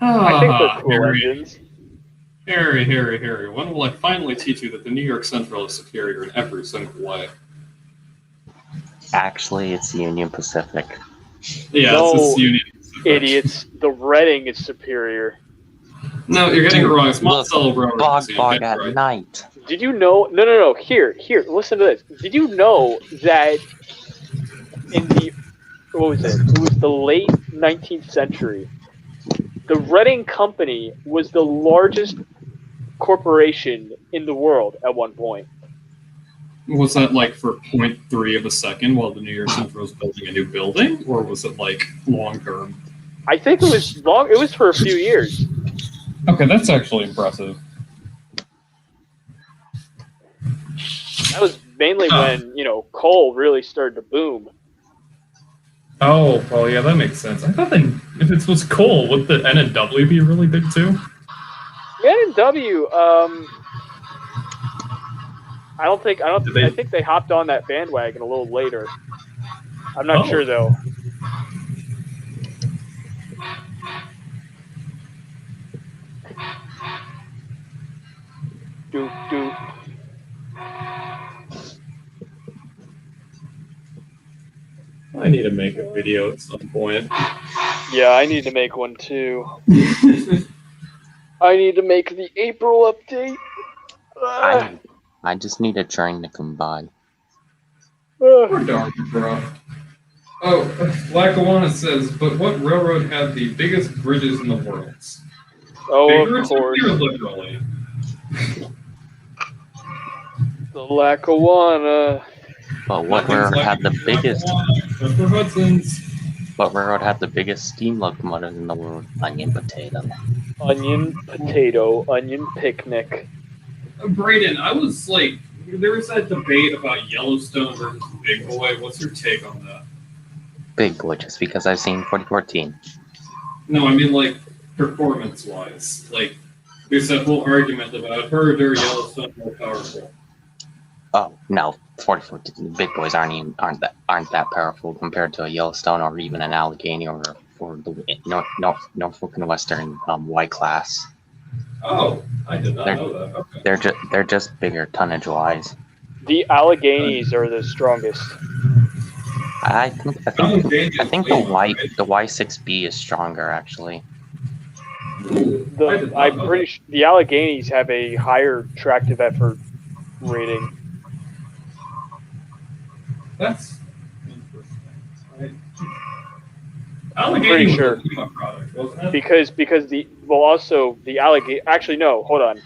Speaker 1: I think they're cool engines.
Speaker 3: Harry. When will I finally teach you that the New York Central is superior in every single way?
Speaker 2: Actually, it's Union Pacific.
Speaker 3: Yeah,
Speaker 1: No,
Speaker 3: it's this Union Pacific.
Speaker 1: Idiots. The Reading is superior.
Speaker 3: No, you're getting it wrong. It's
Speaker 2: Look,
Speaker 3: Monticello Railroad.
Speaker 2: Bog
Speaker 3: so you
Speaker 2: bog
Speaker 3: get it
Speaker 2: at
Speaker 3: right.
Speaker 2: night.
Speaker 1: Did you know? No. Here. Listen to this. Did you know that in the what was it? It was the late 19th century. The Reading Company was the largest corporation in the world at one point.
Speaker 3: Was that like for 0.3 of a second while the New York Central was building a new building, or was it like long term?
Speaker 1: I think it was long. It was for a few years.
Speaker 3: Okay, that's actually impressive.
Speaker 1: That was mainly when coal really started to boom.
Speaker 3: Oh, well, yeah, that makes sense. I thought that if it was coal, would the N&W be really big too?
Speaker 1: The N&W, I think they hopped on that bandwagon a little later. I'm not sure though. Doop.
Speaker 3: I need to make a video at some point.
Speaker 1: Yeah, I need to make one too. I need to make the April update.
Speaker 2: I just need a train to come by.
Speaker 3: Poor darn bro. Oh, Lackawanna says, but what railroad had the biggest bridges in the world?
Speaker 1: Oh, of
Speaker 3: Figuratively
Speaker 1: course.
Speaker 3: or literally?
Speaker 1: The Lackawanna.
Speaker 2: But what
Speaker 3: Nothing's
Speaker 2: railroad
Speaker 3: like
Speaker 2: had the
Speaker 3: it,
Speaker 2: biggest?
Speaker 3: except for Hudson's.
Speaker 2: What railroad had the biggest steam locomotives in the world? Onion potato.
Speaker 1: Onion potato. Onion picnic.
Speaker 3: Brayden, I was like, there was that debate about Yellowstone versus Big Boy. What's your take on that?
Speaker 2: Big boy, just because I've seen 2014.
Speaker 3: No, I mean like performance-wise. Like, there's that whole argument about Heard or Yellowstone more powerful.
Speaker 2: Oh no, 2014. The big boys aren't that powerful compared to a Yellowstone or even an Allegheny or the Norfolk and Western Y class.
Speaker 3: Oh, I did not know that. Okay.
Speaker 2: They're just bigger tonnage wise.
Speaker 1: The Alleghenies are the strongest.
Speaker 2: I think the Y6B is stronger actually.
Speaker 1: I'm pretty sure the Alleghenies have a higher tractive effort rating.
Speaker 3: That's interesting.
Speaker 1: Pretty sure.
Speaker 3: was a Puma product, wasn't it?
Speaker 1: Because the Allegheny. Actually, no. Hold on.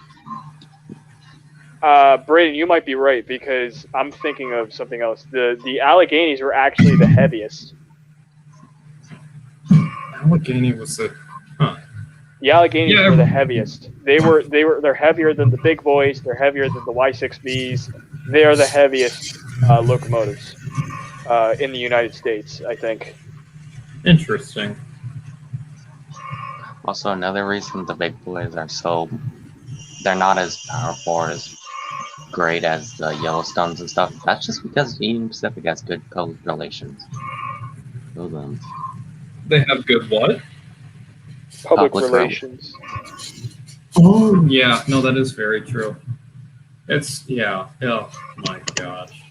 Speaker 1: Brayden, you might be right because I'm thinking of something else. The Alleghenies were actually the heaviest.
Speaker 3: Allegheny was the.
Speaker 1: The Alleghenies were the heaviest. They're heavier than the big boys. They're heavier than the Y6Bs. They are the heaviest locomotives in the United States, I think.
Speaker 3: Interesting.
Speaker 2: Also, another reason the big boys they're not as powerful or as great as the Yellowstones and stuff. That's just because Union Pacific has good public relations.
Speaker 3: They have good what?
Speaker 1: Public relations.
Speaker 3: Oh, yeah. No, that is very true. Yeah. Oh, my gosh.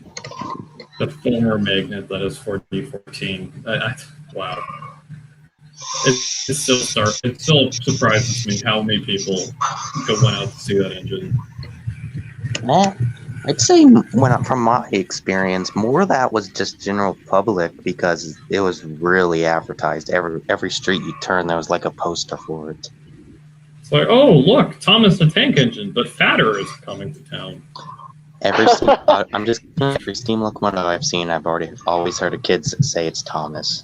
Speaker 3: The former magnet that is 4014. Wow. It still surprises me how many people went out to see that engine.
Speaker 2: I'd say from my experience, more of that was just general public because it was really advertised. Every street you turn, there was like a poster for it.
Speaker 3: It's like, oh, look, Thomas the Tank Engine, but fatter is coming to town.
Speaker 2: Every steam locomotive I've seen, I've always heard of kids say it's Thomas.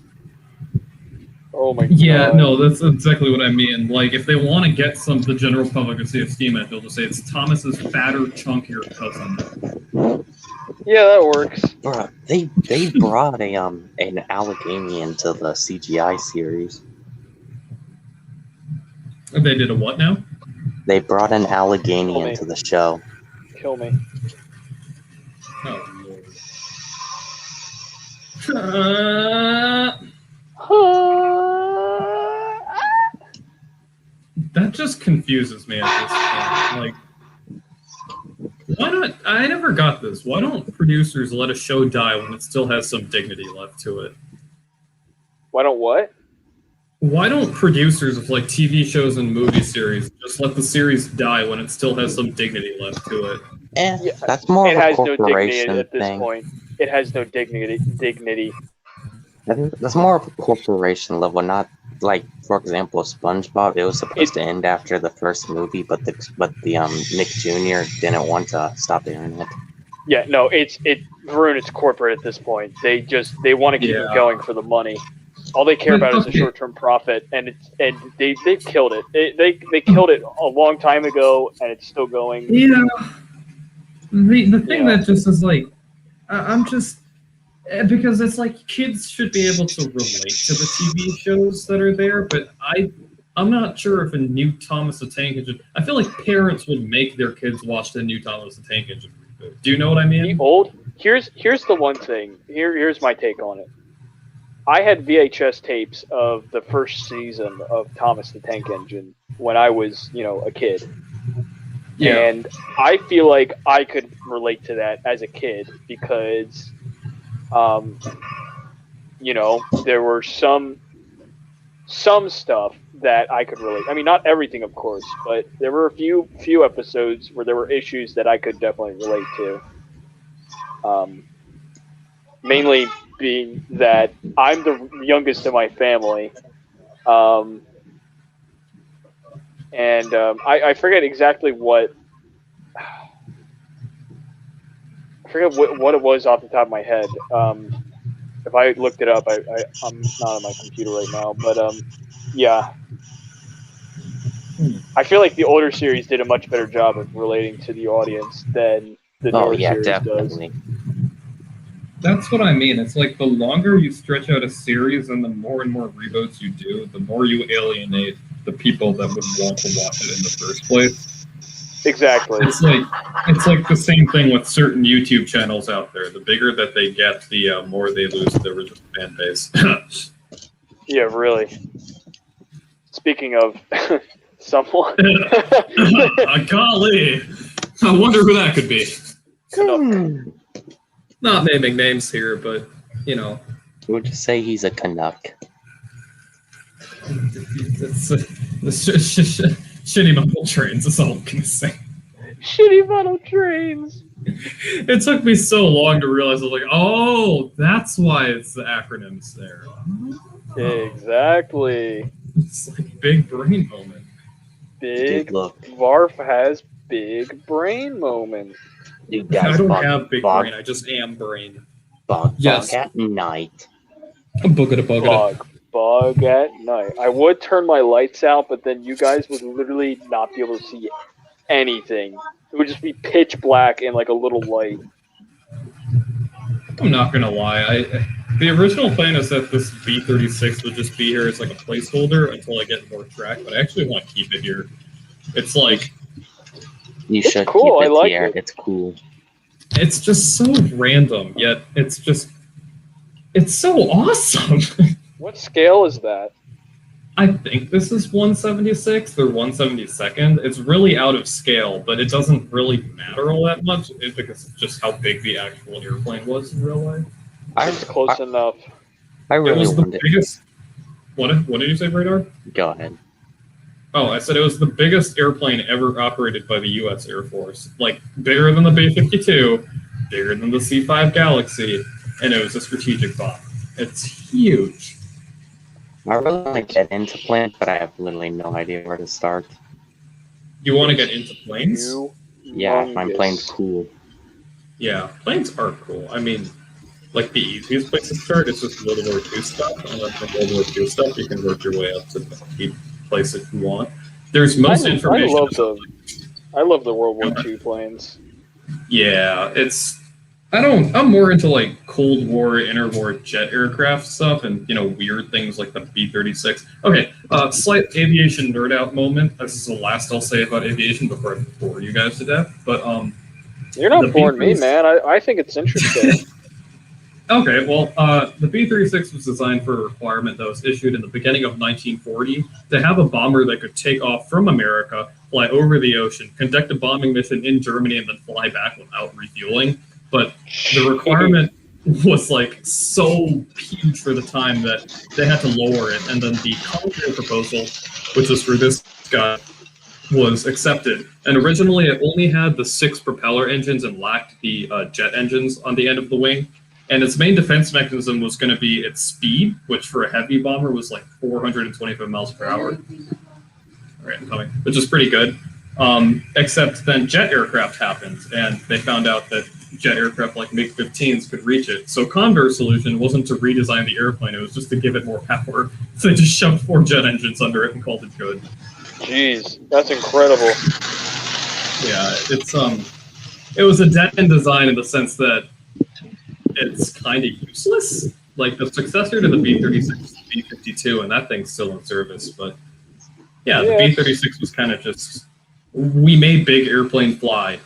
Speaker 1: Oh my god.
Speaker 3: Yeah, no, that's exactly what I mean. Like, if they want to get the general public to see a steam engine, they'll just say it's Thomas's fatter, chunkier cousin.
Speaker 1: Yeah, that works.
Speaker 2: Bruh, they brought an Allegheny into the CGI series.
Speaker 3: They did a what now?
Speaker 2: They brought an Allegheny into the show.
Speaker 1: Kill me.
Speaker 3: Oh, Lord. That just confuses me at this point. Like, why not? I never got this. Why don't producers let a show die when it still has some dignity left to it?
Speaker 1: Why don't what?
Speaker 3: Why don't producers of like TV shows and movie series just let the series die when it still has some dignity left to it?
Speaker 1: Yeah,
Speaker 2: that's more of a corporation
Speaker 1: no dignity at this
Speaker 2: thing.
Speaker 1: point. It has no dignity.
Speaker 2: I think that's more of a corporation level, not like, for example, SpongeBob. It was supposed to end after the first movie, but the Nick Jr. didn't want to stop airing it.
Speaker 1: Yeah, no, Varun, it's corporate at this point. They want to keep it going for the money. All they care about is a short-term profit, and they killed it. They killed it a long time ago, and it's still going.
Speaker 3: Yeah. The thing that just is like, I'm just. Because it's like kids should be able to relate to the TV shows that are there, but I'm not sure if a new Thomas the Tank Engine. I feel like parents would make their kids watch the new Thomas the Tank Engine reboot. Do you know what I mean?
Speaker 1: Here's the one thing. Here's my take on it. I had VHS tapes of the first season of Thomas the Tank Engine when I was, a kid. Yeah. And I feel like I could relate to that as a kid because there were some stuff that I could relate. I mean, not everything, of course, but there were a few episodes where there were issues that I could definitely relate to. Mainly being that I'm the youngest in my family, and I forget exactly what. I forget what it was off the top of my head. If I looked it up, I'm not on my computer right now, but yeah. I feel like the older series did a much better job of relating to the audience than the
Speaker 2: Oh
Speaker 1: newer
Speaker 2: yeah,
Speaker 1: series does.
Speaker 2: definitely.
Speaker 3: That's what I mean. It's like the longer you stretch out a series and the more and more reboots you do, the more you alienate the people that would want to watch it in the first place.
Speaker 1: Exactly.
Speaker 3: It's like the same thing with certain YouTube channels out there. The bigger that they get, the more they lose their original fan base.
Speaker 1: Yeah, really. Speaking of someone.
Speaker 3: Golly, I wonder who that could be.
Speaker 1: Canuck.
Speaker 3: Not naming names here, but you know,
Speaker 2: We'll just say he's a Canuck.
Speaker 3: it's shitty mumble trains. That's all I'm gonna say.
Speaker 1: Shitty model trains.
Speaker 3: It took me so long to realize I was like, oh, that's why it's the acronyms there.
Speaker 1: Exactly.
Speaker 3: It's like big brain moment.
Speaker 1: Big.
Speaker 2: Dude, look.
Speaker 1: Varf has big brain moment.
Speaker 2: Dude, guys,
Speaker 3: I don't
Speaker 2: bug,
Speaker 3: have big
Speaker 2: bug,
Speaker 3: brain. I just am brain.
Speaker 2: bug,
Speaker 3: Yes.
Speaker 2: bug at night.
Speaker 3: Boogada.
Speaker 1: Bug at night. I would turn my lights out, but then you guys would literally not be able to see anything. It would just be pitch black and like a little light.
Speaker 3: I'm not gonna lie. The original plan is that this B36 would just be here as like a placeholder until I get more track, but I actually want to keep it here. It's like
Speaker 2: You
Speaker 1: It's
Speaker 2: should
Speaker 1: cool,
Speaker 2: keep
Speaker 1: I
Speaker 2: it
Speaker 1: like
Speaker 2: here.
Speaker 1: it.
Speaker 2: It's cool.
Speaker 3: it's just so random, yet it's so awesome.
Speaker 1: What scale is that?
Speaker 3: I think this is 176th or 172nd. It's really out of scale, but it doesn't really matter all that much because of just how big the actual airplane was in real life.
Speaker 1: It's close enough.
Speaker 2: I
Speaker 3: It
Speaker 2: really
Speaker 3: was the
Speaker 2: wanted.
Speaker 3: biggest. What did you say, Radar?
Speaker 2: Go ahead.
Speaker 3: Oh, I said it was the biggest airplane ever operated by the U.S. Air Force. Like, bigger than the B-52, bigger than the C-5 Galaxy, and it was a strategic bomb. It's huge.
Speaker 2: I really want to get into planes, but I have literally no idea where to start.
Speaker 3: You want to get into planes?
Speaker 2: Yeah, my
Speaker 1: Humongous.
Speaker 2: plane's cool.
Speaker 3: Yeah, planes are cool. I mean, like, the easiest place to start is just World War II stuff, and then from World War II stuff, you can work your way up to the place if you want. There's most information.
Speaker 1: I love the World War II planes.
Speaker 3: Yeah, I'm more into like Cold War, interwar jet aircraft stuff and, weird things like the B-36. Okay, slight aviation nerd out moment. This is the last I'll say about aviation before I bore you guys to death. But
Speaker 1: You're not
Speaker 3: the
Speaker 1: boring me,
Speaker 3: B-36
Speaker 1: man. I think it's interesting.
Speaker 3: Okay, well, the B-36 was designed for a requirement that was issued in the beginning of 1940 to have a bomber that could take off from America, fly over the ocean, conduct a bombing mission in Germany, and then fly back without refueling. But the requirement was like so huge for the time that they had to lower it, and then the Convair proposal, which was for this guy, was accepted. And originally it only had the 6 propeller engines and lacked the jet engines on the end of the wing. And its main defense mechanism was going to be its speed, which for a heavy bomber was like 425 miles per hour. All right, I'm coming, which is pretty good. Except then jet aircraft happened, and they found out that jet aircraft like MiG-15s could reach it. So Convair's solution wasn't to redesign the airplane, it was just to give it more power. So they just shoved 4 jet engines under it and called it good.
Speaker 1: Jeez, that's incredible.
Speaker 3: Yeah, it was a dead-end design in the sense that it's kind of useless. Like, the successor to the B-36 is the B-52, and that thing's still in service. But, yeah, the B-36 was kind of just, we made big airplane fly.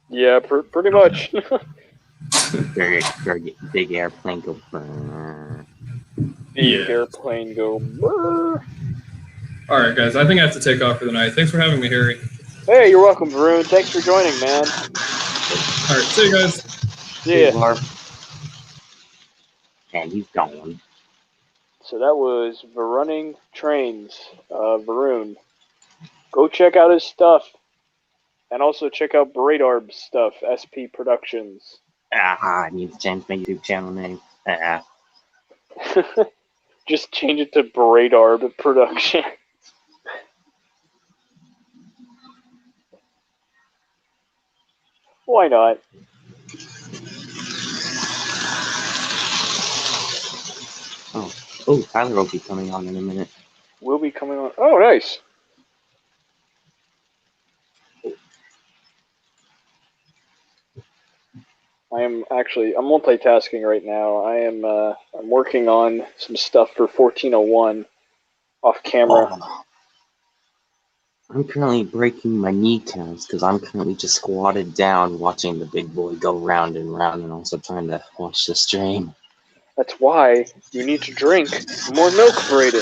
Speaker 1: Yeah, pretty much.
Speaker 2: Big airplane go. brrr.
Speaker 1: Big
Speaker 3: Yeah.
Speaker 1: airplane go. Brr.
Speaker 3: All right, guys, I think I have to take off for the night. Thanks for having me, Harry.
Speaker 1: Hey, you're welcome, Varun. Thanks for joining, man.
Speaker 3: All right, see you guys.
Speaker 1: Yeah.
Speaker 2: And he's gone.
Speaker 1: So that was Varunning Trains, Varun. Go check out his stuff. And also check out Bradarb's stuff, SP Productions.
Speaker 2: I need to change my YouTube channel name.
Speaker 1: Just change it to Bradarb Production. Why not?
Speaker 2: Oh, Tyler will be coming on in a minute.
Speaker 1: We'll be coming on. Oh, nice. I'm multitasking right now. I'm working on some stuff for 1401 off camera.
Speaker 2: Oh, I'm currently breaking my kneecaps because I'm currently just squatted down watching the big boy go round and round and also trying to watch the stream.
Speaker 1: That's why you need to drink more milk, Braden.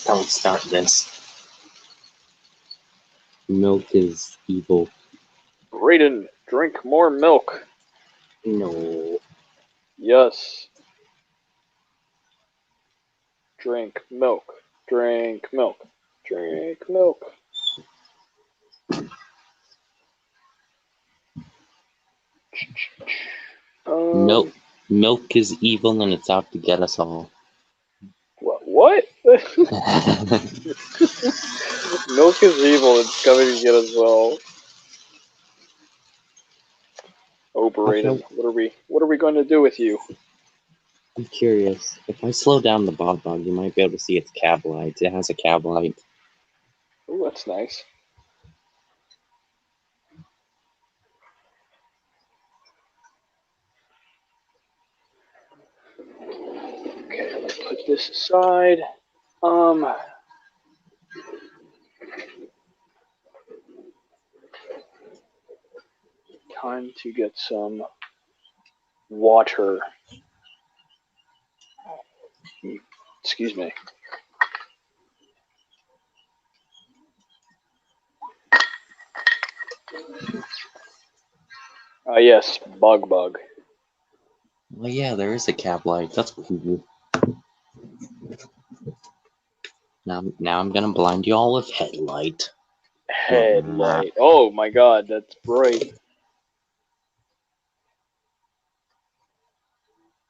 Speaker 2: Don't start this. Milk is evil.
Speaker 1: Braden, drink more milk.
Speaker 2: No.
Speaker 1: Yes. Drink milk. Drink milk. Drink milk.
Speaker 2: Milk is evil and it's out to get us all.
Speaker 1: What? Milk is evil. It's coming to get us well. Oh, Braden, what are we going to do with you?
Speaker 2: I'm curious. If I slow down the Bog Bog, you might be able to see its cab light. It has a cab light.
Speaker 1: Oh, that's nice. Okay, let's put this aside. Time to get some water. Excuse me. Yes, Bog Bug.
Speaker 2: Well, yeah, there is a cab light. That's cool. Now I'm gonna blind you all with headlight.
Speaker 1: Headlight. Oh my god, that's bright.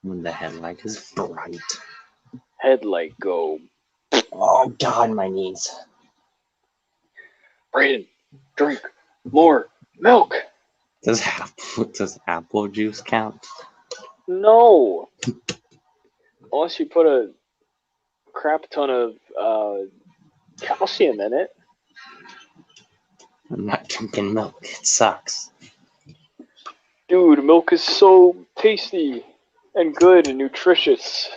Speaker 2: When the headlight is bright.
Speaker 1: Headlight go.
Speaker 2: Oh god, my knees.
Speaker 1: Braden, drink more milk.
Speaker 2: Does apple juice count?
Speaker 1: No. Unless you put a crap ton of calcium in it.
Speaker 2: I'm not drinking milk. It sucks.
Speaker 1: Dude, milk is so tasty and good and nutritious.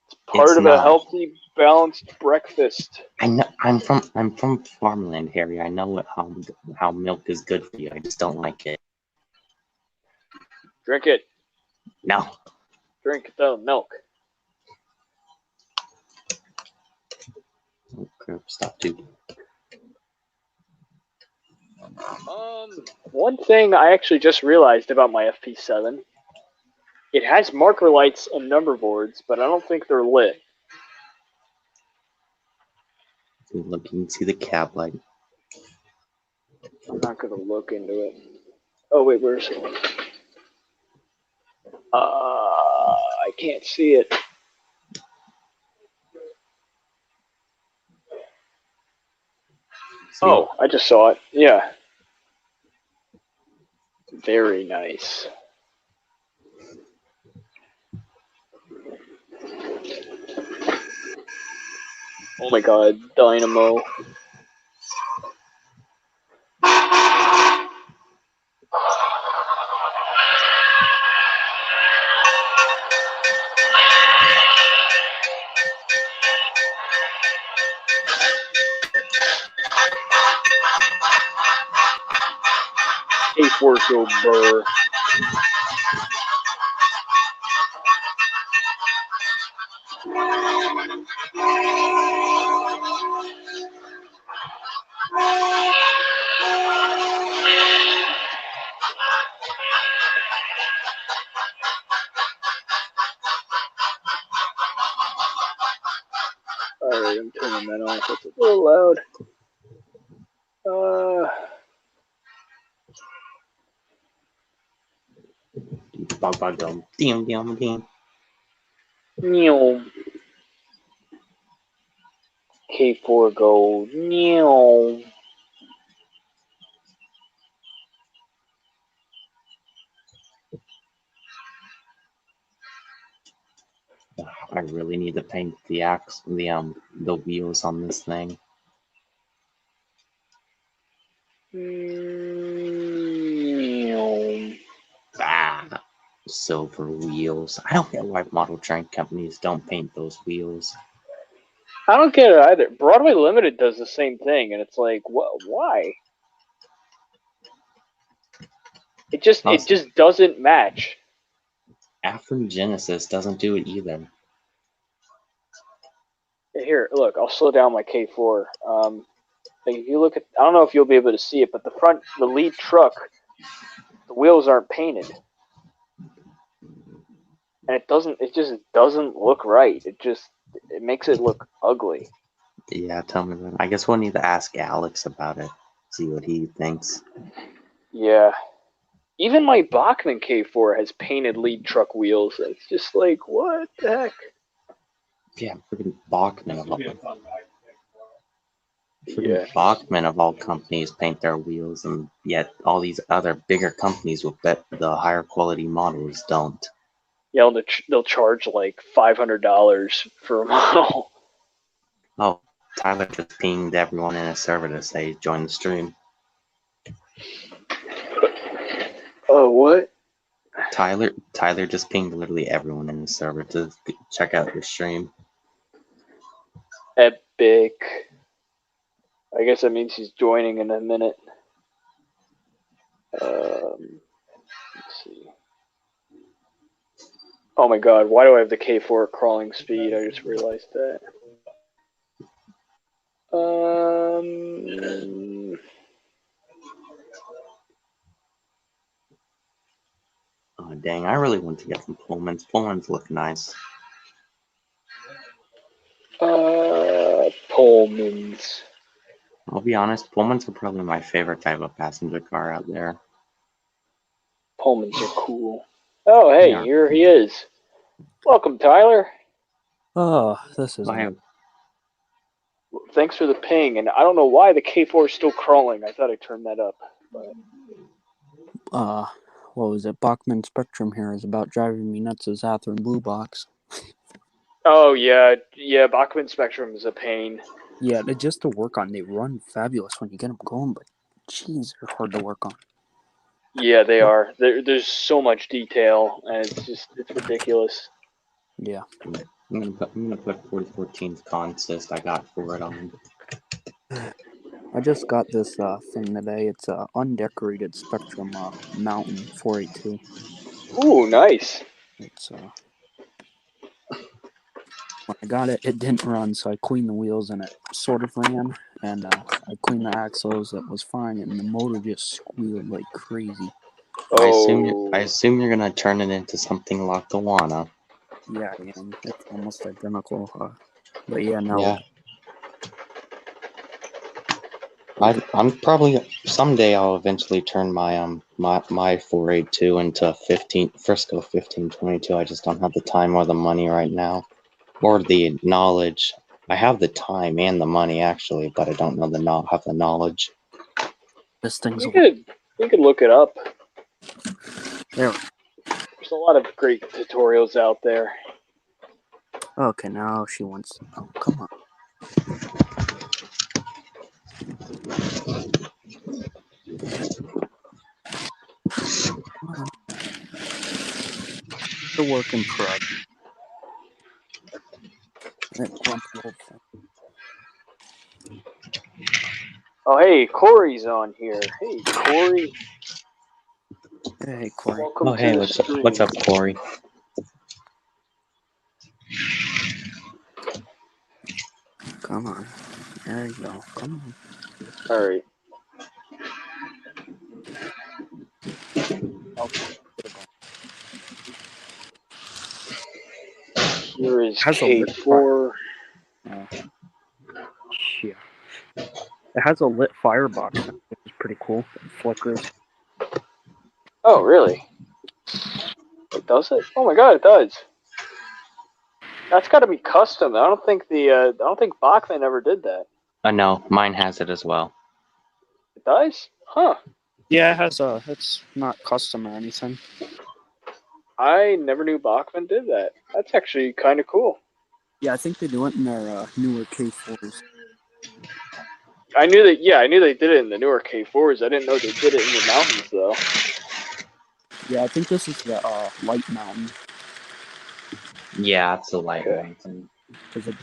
Speaker 1: It's part of a healthy, balanced breakfast.
Speaker 2: I know. I'm from farmland, Harry. I know how milk is good for you. I just don't like it.
Speaker 1: Drink it.
Speaker 2: No.
Speaker 1: Drink the milk.
Speaker 2: Oh crap! Stop, dude.
Speaker 1: One thing I actually just realized about my FP7, it has marker lights and number boards, but I don't think they're lit.
Speaker 2: Look, you can see the cab light.
Speaker 1: I'm not gonna look into it. Oh wait, where's it? I can't see it.
Speaker 2: See
Speaker 1: Oh, I just saw it. Yeah. Very nice. Oh my god, Dynamo. A4 go burr. Alright, I'm turning that off. It's a little loud.
Speaker 2: Bog bog dum. Dim dim dim.
Speaker 1: K4 go.
Speaker 2: I really need to paint the wheels on this thing. Ah, silver wheels. I don't get why model train companies don't paint those wheels.
Speaker 1: I don't get it either. Broadway Limited does the same thing, and it's like, what? Why? It just doesn't match.
Speaker 2: Afro Genesis doesn't do it either.
Speaker 1: Here, look, I'll slow down my K4. Like if you look at, I don't know if you'll be able to see it, but the lead truck, the wheels aren't painted, and it just doesn't look right. It makes it look ugly.
Speaker 2: Yeah, tell me that. I guess we'll need to ask Alex about it. See what he thinks.
Speaker 1: Yeah. Even my Bachmann K4 has painted lead truck wheels. It's just like, what the heck?
Speaker 2: Yeah, freaking Bachmann of all,
Speaker 1: Yeah.
Speaker 2: Bachmann of all companies paint their wheels, and yet all these other bigger companies with the higher quality models don't.
Speaker 1: Yeah, they'll charge like $500 for a model.
Speaker 2: Oh, Tyler just pinged everyone in a server to say join the stream.
Speaker 1: Oh, what?
Speaker 2: Tyler just pinged literally everyone in the server to check out your stream.
Speaker 1: Epic. I guess that means he's joining in a minute. Let's see. Oh my god, why do I have the K4 crawling speed? I just realized that.
Speaker 2: Oh, dang, I really want to get some Pullmans. Pullmans look nice.
Speaker 1: Pullmans.
Speaker 2: I'll be honest, Pullmans are probably my favorite type of passenger car out there.
Speaker 1: Pullmans are cool. Oh, hey,
Speaker 2: Yeah.
Speaker 1: here he is. Welcome, Tyler.
Speaker 5: Oh, this is.
Speaker 1: Thanks for the ping, and I don't know why the K4 is still crawling. I thought I turned that up. But...
Speaker 5: what was it? Bachmann Spectrum here is about driving me nuts as Atherin Blue Box.
Speaker 1: Oh, yeah, Bachmann Spectrum is a pain.
Speaker 5: Yeah, they're just to work on. They run fabulous when you get them going, but jeez, they're hard to work on.
Speaker 1: Yeah, they are. There's so much detail, and it's ridiculous.
Speaker 5: Yeah.
Speaker 2: I'm gonna put 4014's consist I got for it on.
Speaker 5: I just got this thing today. It's a undecorated Spectrum Mountain 482.
Speaker 1: Ooh, nice.
Speaker 5: It's when I got it, it didn't run, so I cleaned the wheels and it sort of ran. And I cleaned the axles, it was fine, and the motor just squealed like crazy.
Speaker 1: Oh.
Speaker 2: I assume you're gonna turn it into something like the Wana.
Speaker 5: Yeah, it's almost identical. But yeah, no.
Speaker 2: Yeah. I'm probably someday I'll eventually turn my my 482 into Frisco 1522. I just don't have the time or the money right now, or the knowledge. I have the time and the money actually, but I don't know have the knowledge.
Speaker 5: This thing's.
Speaker 1: You could look it up.
Speaker 5: There.
Speaker 1: There's a lot of great tutorials out there.
Speaker 5: Okay, now she wants. Oh, come on. The work in progress. That grumpy old thing.
Speaker 1: Oh, hey, Corey's on here. Hey, Corey.
Speaker 5: Hey, Corey.
Speaker 1: Welcome
Speaker 2: Oh, hey,
Speaker 1: to the stream.
Speaker 2: what's up, Corey?
Speaker 5: Come on. There you go. Come on.
Speaker 1: All right. Here is K4.
Speaker 5: Yeah. It has a lit firebox, which is pretty cool. It flickers.
Speaker 1: Oh, really? It does it? Oh my god, it does. That's got to be custom. I don't think Bachmann ever did that.
Speaker 2: No, mine has it as well.
Speaker 1: It does? Huh.
Speaker 5: Yeah, it has it's not custom or anything.
Speaker 1: I never knew Bachmann did that. That's actually kind of cool.
Speaker 5: Yeah, I think they do it in their newer K4s.
Speaker 1: I knew that. Yeah, I knew they did it in the newer K4s. I didn't know they did it in the mountains though.
Speaker 5: Yeah, I think this is the light mountain
Speaker 2: Yeah, it's a light
Speaker 1: Okay.
Speaker 2: mountain.
Speaker 5: because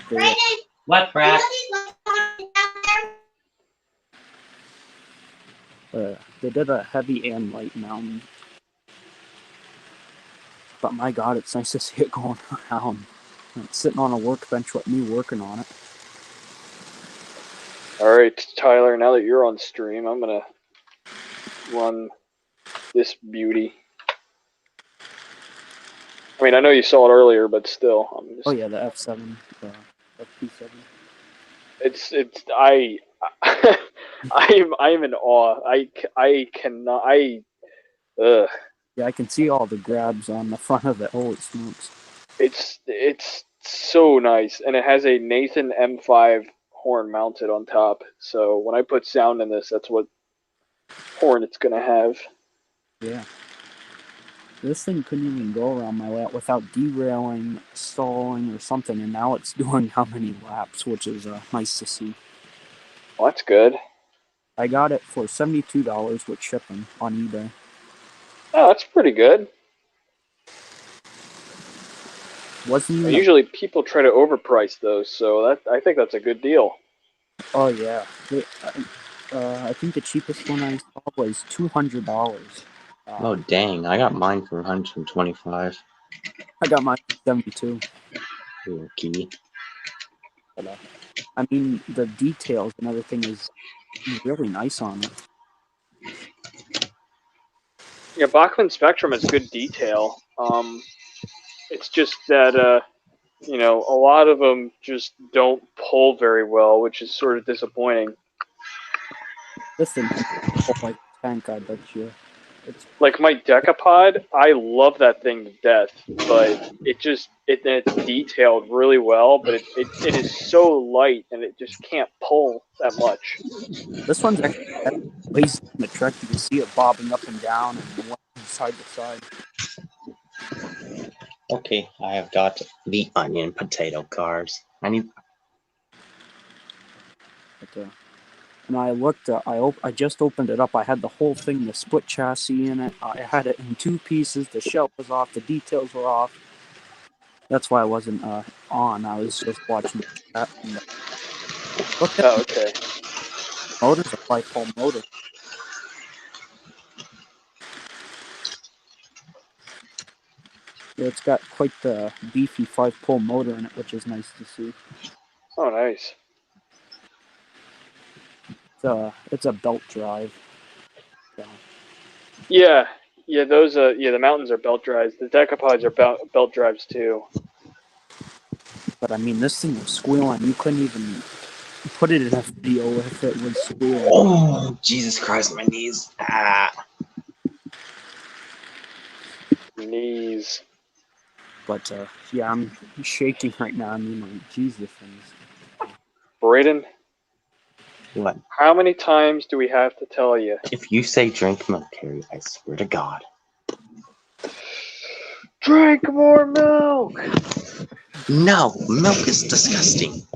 Speaker 2: What, Brad?
Speaker 5: they did a heavy and light mountain. But my God, it's nice to see it going around. It's sitting on a workbench with me working on it.
Speaker 1: All right, Tyler. Now that you're on stream, I'm gonna run this beauty. I mean, I know you saw it earlier, but still, I'm just.
Speaker 5: Oh yeah, the F7, FP7.
Speaker 1: It's I'm in awe. I cannot. Ugh.
Speaker 5: Yeah, I can see all the grabs on the front of it. Holy smokes!
Speaker 1: It's so nice, and it has a Nathan M5 horn mounted on top. So when I put sound in this, that's what horn it's gonna have.
Speaker 5: Yeah. This thing couldn't even go around my lap without derailing, stalling, or something, and now it's doing how many laps, which is nice to see.
Speaker 1: Well, that's good.
Speaker 5: I got it for $72 with shipping on eBay.
Speaker 1: Oh, that's pretty good.
Speaker 5: Wasn't
Speaker 1: And
Speaker 5: even
Speaker 1: usually people try to overprice those, so that I think that's a good deal.
Speaker 5: Oh yeah. I think the cheapest one I saw was $200.
Speaker 2: Oh, dang. I got mine for 125.
Speaker 5: I got mine for 72.
Speaker 2: Lucky.
Speaker 5: But, I mean, the details and everything is really nice on it.
Speaker 1: Yeah, Bachmann Spectrum has good detail. It's just that a lot of them just don't pull very well, which is sort of disappointing.
Speaker 5: This thing can pull like a tank, I bet you. It's
Speaker 1: Like my Decapod, I love that thing to death, but it's detailed really well, but it is so light and it just can't pull that much.
Speaker 5: This one's actually lazy in the truck. You can see it bobbing up and down and side to side.
Speaker 2: Okay, I have got the onion potato cars. I need.
Speaker 5: But, and I looked, I just opened it up. I had the whole thing, the split chassis in it. I had it in two pieces. The shell was off. The details were off. That's why I wasn't on. I was just watching that. And, look at
Speaker 1: Oh, okay.
Speaker 5: the motor's a 5-pole motor. Yeah, it's got quite the beefy 5-pole motor in it, which is nice to see.
Speaker 1: Oh, nice.
Speaker 5: It's a belt drive. So.
Speaker 1: Yeah, those the mountains are belt drives. The Decapods are belt drives too.
Speaker 5: But I mean, this thing was squealing. You couldn't even put it in a video if it was squealing.
Speaker 2: Oh, Jesus Christ, my knees. Ah.
Speaker 1: Knees.
Speaker 5: But yeah, I'm shaking right now. I mean, like, Jesus.
Speaker 1: Braden,
Speaker 2: What?
Speaker 1: how many times do we have to tell you?
Speaker 2: If you say drink milk, Harry, I swear to God.
Speaker 1: Drink more milk!
Speaker 2: No, milk is disgusting.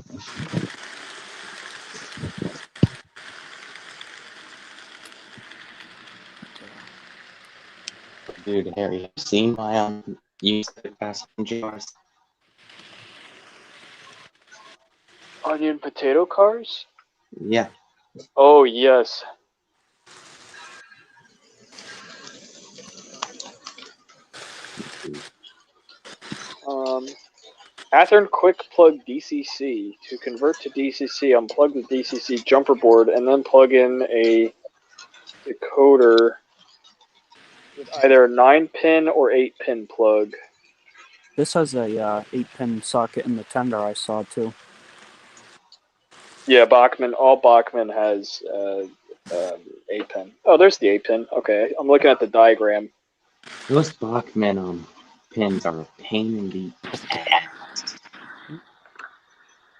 Speaker 2: Dude, Harry, have you seen my used passenger cars?
Speaker 1: Onion potato cars?
Speaker 2: Yeah.
Speaker 1: Oh, yes. Athearn Quick Plug DCC. To convert to DCC, unplug the DCC jumper board and then plug in a decoder with either a 9-pin or 8-pin plug.
Speaker 5: This has a 8-pin socket in the tender I saw too.
Speaker 1: Yeah, all Bachmann has 8-pin. Oh, there's the 8-pin. Okay, I'm looking at the diagram.
Speaker 2: Those Bachmann pins are a pain in the ass.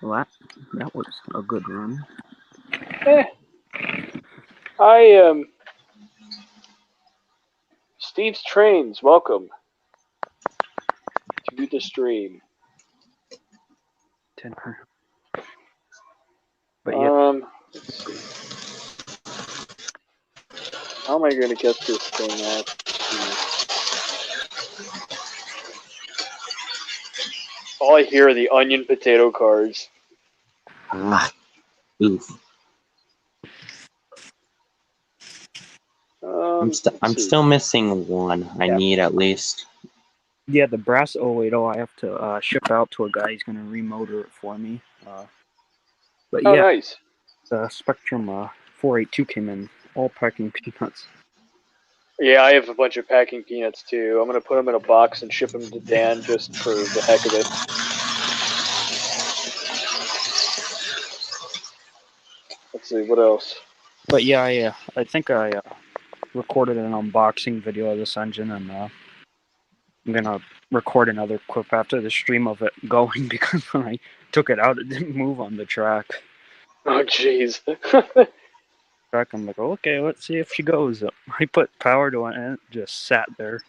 Speaker 5: Well, that was a good run.
Speaker 1: Steve's Trains, welcome to the stream.
Speaker 5: dinner. But yeah,
Speaker 1: Let's see. How am I going to get this thing out? All I hear are the onion potato cards.
Speaker 2: Ah, oof. I'm
Speaker 1: Let's see.
Speaker 2: still missing one. I
Speaker 5: Yeah.
Speaker 2: need at least.
Speaker 5: yeah, the brass 080 I have to ship out to a guy. He's gonna remotor it for me. But
Speaker 1: Oh,
Speaker 5: yeah,
Speaker 1: nice.
Speaker 5: the Spectrum 482 came in all packing peanuts.
Speaker 1: Yeah, I have a bunch of packing peanuts too. I'm going to put them in a box and ship them to Dan just for the heck of it. Let's see, what else?
Speaker 5: But yeah, I think I recorded an unboxing video of this engine, and I'm gonna record another clip after the stream of it going because when I took it out, it didn't move on the track.
Speaker 1: Oh, jeez.
Speaker 5: I'm like, okay, let's see if she goes. I put power to it, and it just sat there.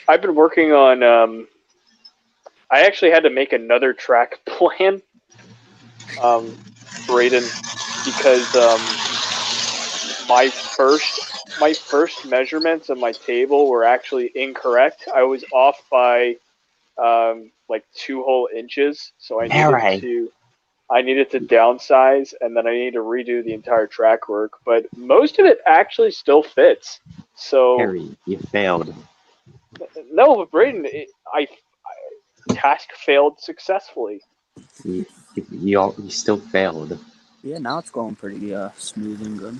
Speaker 1: I've been working on, I actually had to make another track plan, Braden, because my first measurements of my table were actually incorrect. I was off by like 2 whole inches, so I needed to downsize, and then I needed to redo the entire track work. But most of it actually still fits. So
Speaker 2: Harry, you failed.
Speaker 1: no, but Braden, I task failed successfully.
Speaker 2: You still failed.
Speaker 5: Yeah, now it's going pretty smooth and good.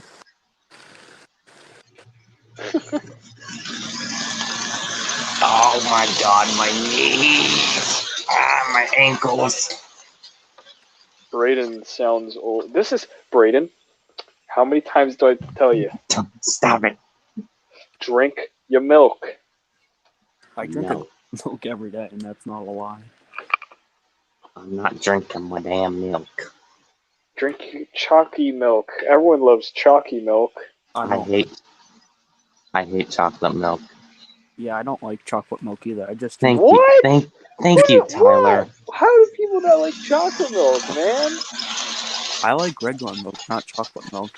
Speaker 2: Oh my god, my knees! Ah, my ankles!
Speaker 1: Braden sounds old. This is Braden. How many times do I tell you?
Speaker 2: Stop it!
Speaker 1: Drink your milk.
Speaker 5: I drink
Speaker 2: No,
Speaker 5: milk every day, and that's not a lie.
Speaker 2: I'm not drinking my damn milk.
Speaker 1: Drink chalky milk. Everyone loves chalky milk.
Speaker 2: I hate chocolate milk.
Speaker 5: Yeah, I don't like chocolate milk either. I just
Speaker 2: Thank
Speaker 1: What?
Speaker 2: you, thank you, Tyler.
Speaker 1: What? How do people not like chocolate milk, man?
Speaker 5: I like regular milk, not chocolate milk.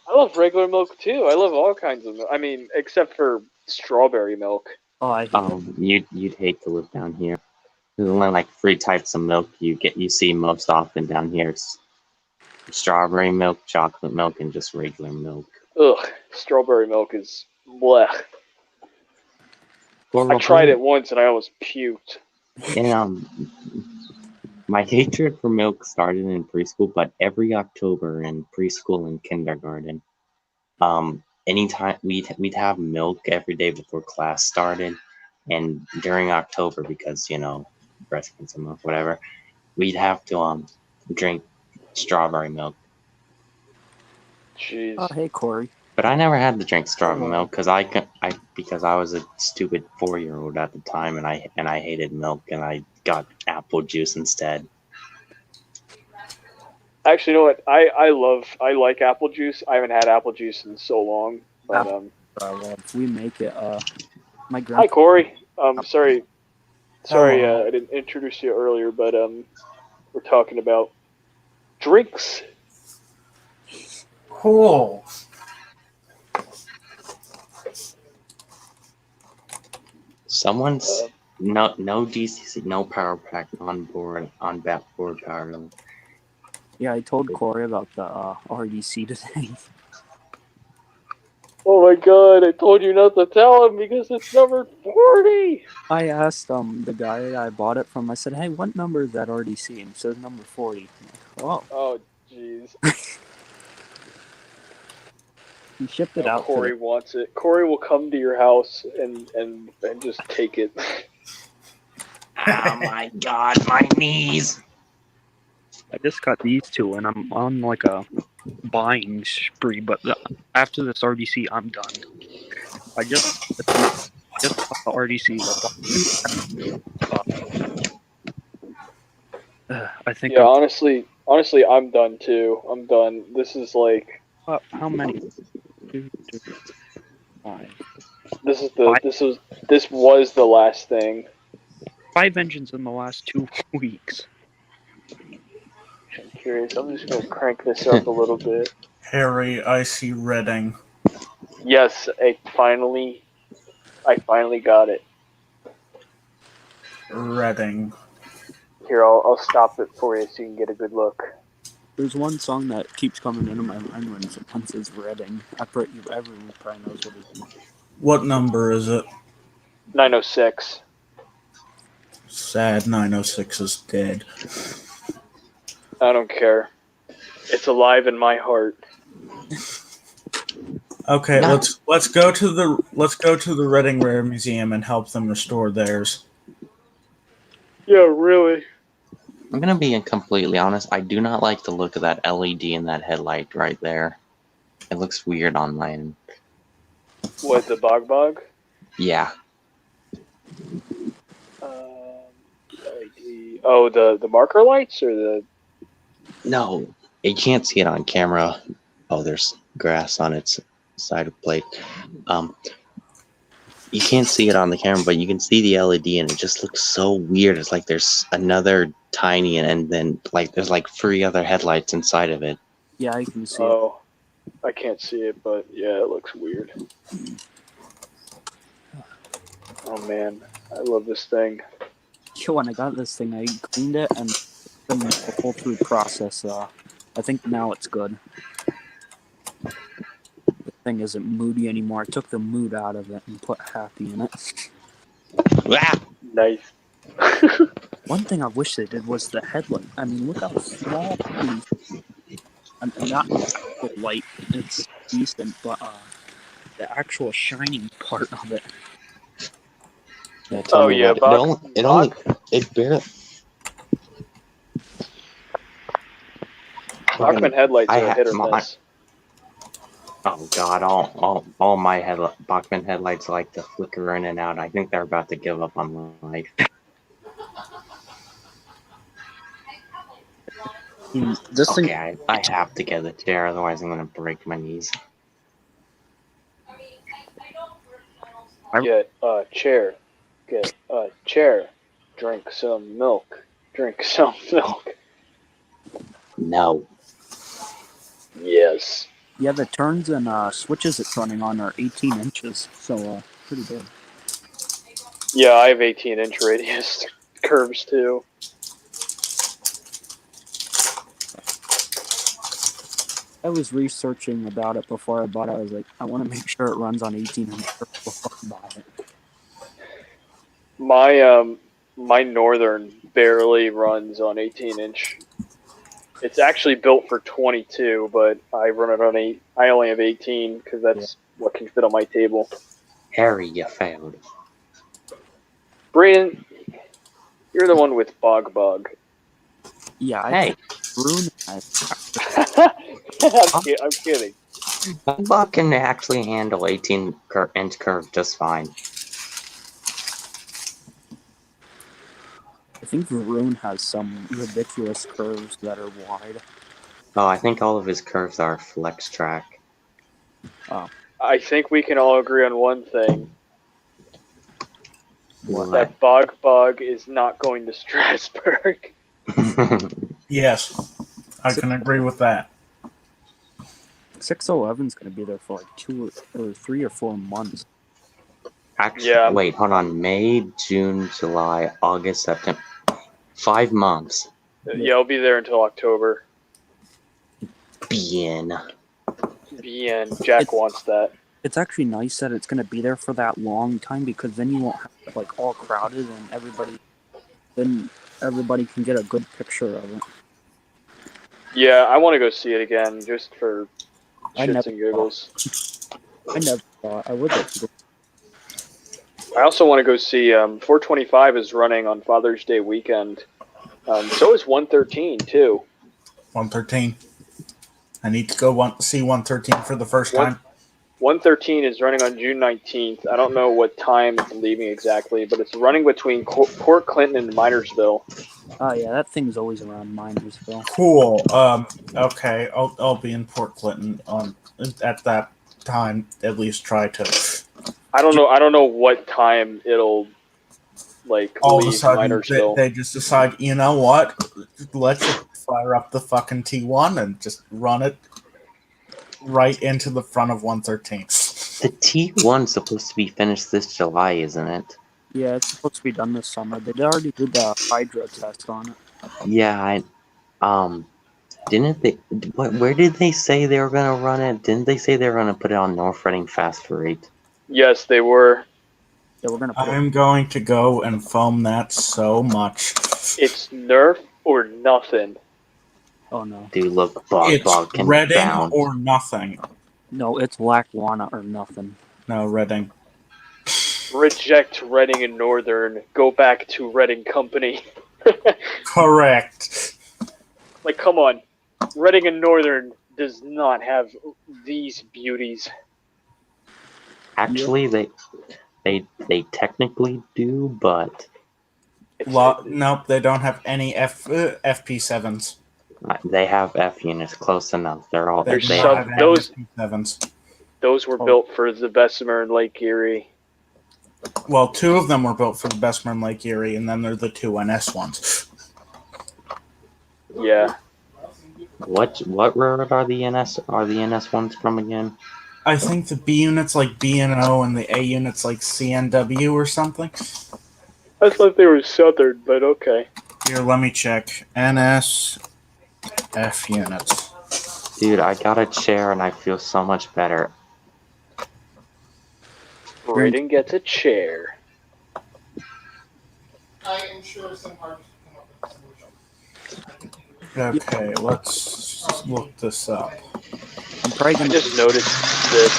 Speaker 1: I love regular milk too. I love all kinds of milk. I mean, except for strawberry milk.
Speaker 5: Oh, I hate it.
Speaker 2: You'd hate to live down here. There's only like 3 types of milk you see most often down here. It's strawberry milk, chocolate milk, and just regular milk.
Speaker 1: Ugh, strawberry milk is blech. I tried it once and I almost puked.
Speaker 2: And my hatred for milk started in preschool, but every October in preschool and kindergarten, anytime we'd have milk every day before class started, and during October, because breast cancer milk, whatever, we'd have to drink strawberry milk.
Speaker 1: Jeez.
Speaker 5: Oh, hey, Corey.
Speaker 2: But I never had to drink strawberry milk because I was a stupid 4-year-old at the time, and I hated milk, and I got apple juice instead.
Speaker 1: Actually, you know what? I like apple juice. I haven't had apple juice in so long. But
Speaker 5: If we make it, my
Speaker 1: hi
Speaker 5: grandpa.
Speaker 1: Corey. Sorry,
Speaker 5: Hello.
Speaker 1: I didn't introduce you earlier, but we're talking about drinks.
Speaker 4: Cool.
Speaker 2: Someone's no DCC, no power pack on board on backboard power.
Speaker 5: Yeah, I told Corey about the RDC today.
Speaker 1: Oh my god! I told you not to tell him because it's number 40.
Speaker 5: I asked the guy I bought it from. I said, "Hey, what number is that RDC?" And it says number 40. I'm like,
Speaker 1: Oh jeez.
Speaker 5: he shipped it out.
Speaker 1: Corey wants it. Corey will come to your house and just take it.
Speaker 2: Oh my god, my knees!
Speaker 5: I just got these 2, and I'm on like a buying spree. But after this RDC, I'm done. I just bought the RDC. I think.
Speaker 1: Yeah, honestly, I'm done too. I'm done. This is like.
Speaker 5: How many? 2, 3, 5.
Speaker 1: This was the last thing.
Speaker 5: 5 engines in the last 2 weeks.
Speaker 1: I'm curious. I'm just gonna crank this up a little bit.
Speaker 6: Harry, I see Reading.
Speaker 1: Yes, I finally got it.
Speaker 6: Reading.
Speaker 1: Here, I'll stop it for you so you can get a good look.
Speaker 5: There's one song that keeps coming into my mind when someone says Reading. Everyone probably knows what it is.
Speaker 6: What number is it?
Speaker 1: 906.
Speaker 6: Sad 906 is dead.
Speaker 1: I don't care. It's alive in my heart.
Speaker 6: Okay,
Speaker 2: No.
Speaker 6: let's go to the Reading Rare Museum and help them restore theirs.
Speaker 1: Yeah, really.
Speaker 2: I'm gonna be completely honest. I do not like the look of that LED in that headlight right there. It looks weird on mine.
Speaker 1: What, the Bog?
Speaker 2: Yeah.
Speaker 1: LED. Oh, the marker lights or the...
Speaker 2: No, you can't see it on camera. Oh, there's grass on its side of plate. You can't see it on the camera, but you can see the LED, and it just looks so weird. It's like there's another tiny, and then like there's like 3 other headlights inside of it.
Speaker 5: Yeah, I can see it.
Speaker 1: Oh, I can't see it, but yeah, it looks weird. Oh man, I love this thing.
Speaker 5: When I got this thing, I cleaned it and then the whole through process. I think now it's good. The thing isn't moody anymore. I took the mood out of it and put happy in it.
Speaker 2: Ah!
Speaker 1: Nice.
Speaker 5: One thing I wish they did was the headlight. I mean, look how small it is. I'm not the light, it's decent, but the actual shining part of it.
Speaker 2: Yeah, tell
Speaker 1: Oh
Speaker 2: me
Speaker 1: yeah,
Speaker 2: about it barely.
Speaker 1: Bachmann headlights
Speaker 2: I
Speaker 1: are a
Speaker 2: have
Speaker 1: hit or
Speaker 2: mine.
Speaker 1: miss.
Speaker 2: Oh god, all my Bachmann headlights like to flicker in and out. I think they're about to give up on life.
Speaker 5: This thing,
Speaker 2: Okay, I have to get a chair, otherwise I'm gonna break my knees.
Speaker 1: Get a chair. Get a chair. Drink some milk. Drink some milk.
Speaker 2: No.
Speaker 1: Yes.
Speaker 5: yeah, the turns and switches it's running on are 18 inches, so pretty good.
Speaker 1: Yeah, I have 18-inch radius curves too.
Speaker 5: I was researching about it before I bought it. I was like, I want to make sure it runs on 18 inch before I buy it.
Speaker 1: My Northern barely runs on 18-inch. It's actually built for 22, but I run it on 8. I only have 18 because that's what can fit on my table.
Speaker 2: Harry, you failed.
Speaker 1: Brandon, you're the one with Bog.
Speaker 5: Yeah, I
Speaker 2: Hey,
Speaker 5: Rune.
Speaker 1: I'm kidding.
Speaker 2: my buck can actually handle 18-inch curve just fine.
Speaker 5: I think Varun has some ridiculous curves that are wide.
Speaker 2: Oh, I think all of his curves are flex track.
Speaker 1: I think we can all agree on one thing.
Speaker 2: What?
Speaker 1: That Bog is not going to Strasbourg.
Speaker 6: Yes, I can agree with that.
Speaker 5: 611's going to be there for like 2 or 3 or 4 months.
Speaker 2: Actually,
Speaker 1: Yeah.
Speaker 2: wait, hold on. May, June, July, August, September. 5 months.
Speaker 1: Yeah, I'll be there until October.
Speaker 2: Bien.
Speaker 1: BN. Jack wants that.
Speaker 5: It's actually nice that it's going to be there for that long time because then you won't have it like all crowded and everybody can get a good picture of it.
Speaker 1: Yeah, I want to go see it again just for
Speaker 5: I
Speaker 1: shits
Speaker 5: never
Speaker 1: and giggles.
Speaker 5: I never thought I would like to go.
Speaker 1: I also want to go see 425 is running on Father's Day weekend. So is 113 too.
Speaker 6: 113. I need to go see 113 for the first time.
Speaker 1: 113 is running on June 19th. I don't know what time it's leaving exactly, but it's running between Port Clinton and Minersville.
Speaker 5: Oh yeah, that thing's always around Minersville.
Speaker 6: Cool. Okay, I'll be in Port Clinton at that time. At least try to.
Speaker 1: I don't know what time it'll like
Speaker 6: All of a
Speaker 1: leave
Speaker 6: sudden,
Speaker 1: Minersville.
Speaker 6: they just decide, you know what? Let's just fire up the fucking T1 and just run it right into the front of 113th.
Speaker 2: The T1's supposed to be finished this July, isn't it?
Speaker 5: Yeah, it's supposed to be done this summer. They already did the hydro test on it.
Speaker 2: Yeah, didn't they? Where did they say they were gonna run it? Didn't they say they were gonna put it on North Reading Fast Rate?
Speaker 1: Yes, they were.
Speaker 5: Yeah, we're gonna put it.
Speaker 6: I'm going to go and foam that so much.
Speaker 1: It's Nerf or nothing.
Speaker 5: Oh no,
Speaker 2: Dude, look, Bog
Speaker 6: It's
Speaker 2: can
Speaker 6: Reading
Speaker 2: bounce.
Speaker 6: or nothing.
Speaker 5: no, it's Lackawanna or nothing.
Speaker 6: No, Reading.
Speaker 1: Reject Reading and Northern. Go back to Reading Company.
Speaker 6: Correct.
Speaker 1: Like, come on. Reading and Northern does not have these beauties.
Speaker 2: Actually, they technically do, but
Speaker 6: Nope, they don't have any FP7s.
Speaker 2: they have F units close enough. They're all
Speaker 6: They
Speaker 1: There's
Speaker 2: they
Speaker 6: do
Speaker 1: some-
Speaker 6: not
Speaker 2: have,
Speaker 6: have
Speaker 1: those-
Speaker 6: any FP7s.
Speaker 1: Those were
Speaker 5: Oh.
Speaker 1: built for the Bessemer and Lake Erie.
Speaker 6: Well, two of them were built for the Bessemer and Lake Erie, and then there are the two NS ones.
Speaker 1: Yeah.
Speaker 2: what railroad are the NS ones from again?
Speaker 6: I think the B unit's like B&O and the A unit's like CNW or something.
Speaker 1: I thought they were Southern, but okay.
Speaker 6: Here, let me check. NS F units.
Speaker 2: Dude, I got a chair and I feel so much better.
Speaker 1: Reading gets a chair.
Speaker 7: I am sure some parties come up with a solution.
Speaker 6: Okay, let's look this up.
Speaker 5: I'm probably
Speaker 1: I
Speaker 5: gonna.
Speaker 1: just noticed that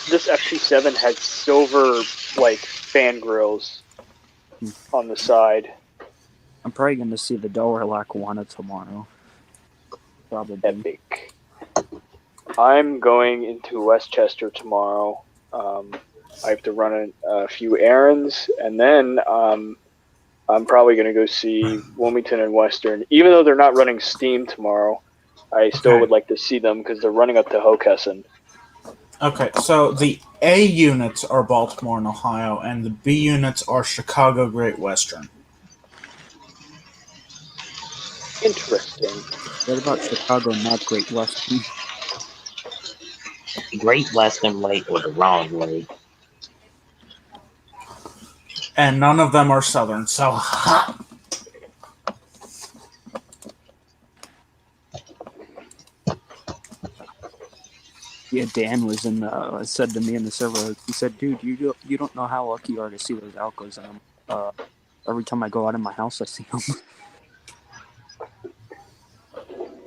Speaker 1: this FP7 had silver like fan grills on the side.
Speaker 5: I'm probably gonna see the Delaware Lackawanna tomorrow. Probably.
Speaker 1: Epic. I'm going into Westchester tomorrow. I have to run a few errands, and then I'm probably going to go see Wilmington and Western. Even though they're not running Steam tomorrow, I still
Speaker 6: Okay.
Speaker 1: would like to see them because they're running up to Hockessin.
Speaker 6: Okay, so the A units are Baltimore and Ohio, and the B units are Chicago Great Western.
Speaker 1: Interesting.
Speaker 5: What about Chicago, not Great Western?
Speaker 2: Great Western Lake was the wrong way.
Speaker 6: And none of them are Southern, so
Speaker 5: Yeah, Dan was in. Said to me in the server. He said, "Dude, you don't know how lucky you are to see those Alcos." And every time I go out of my house, I see them.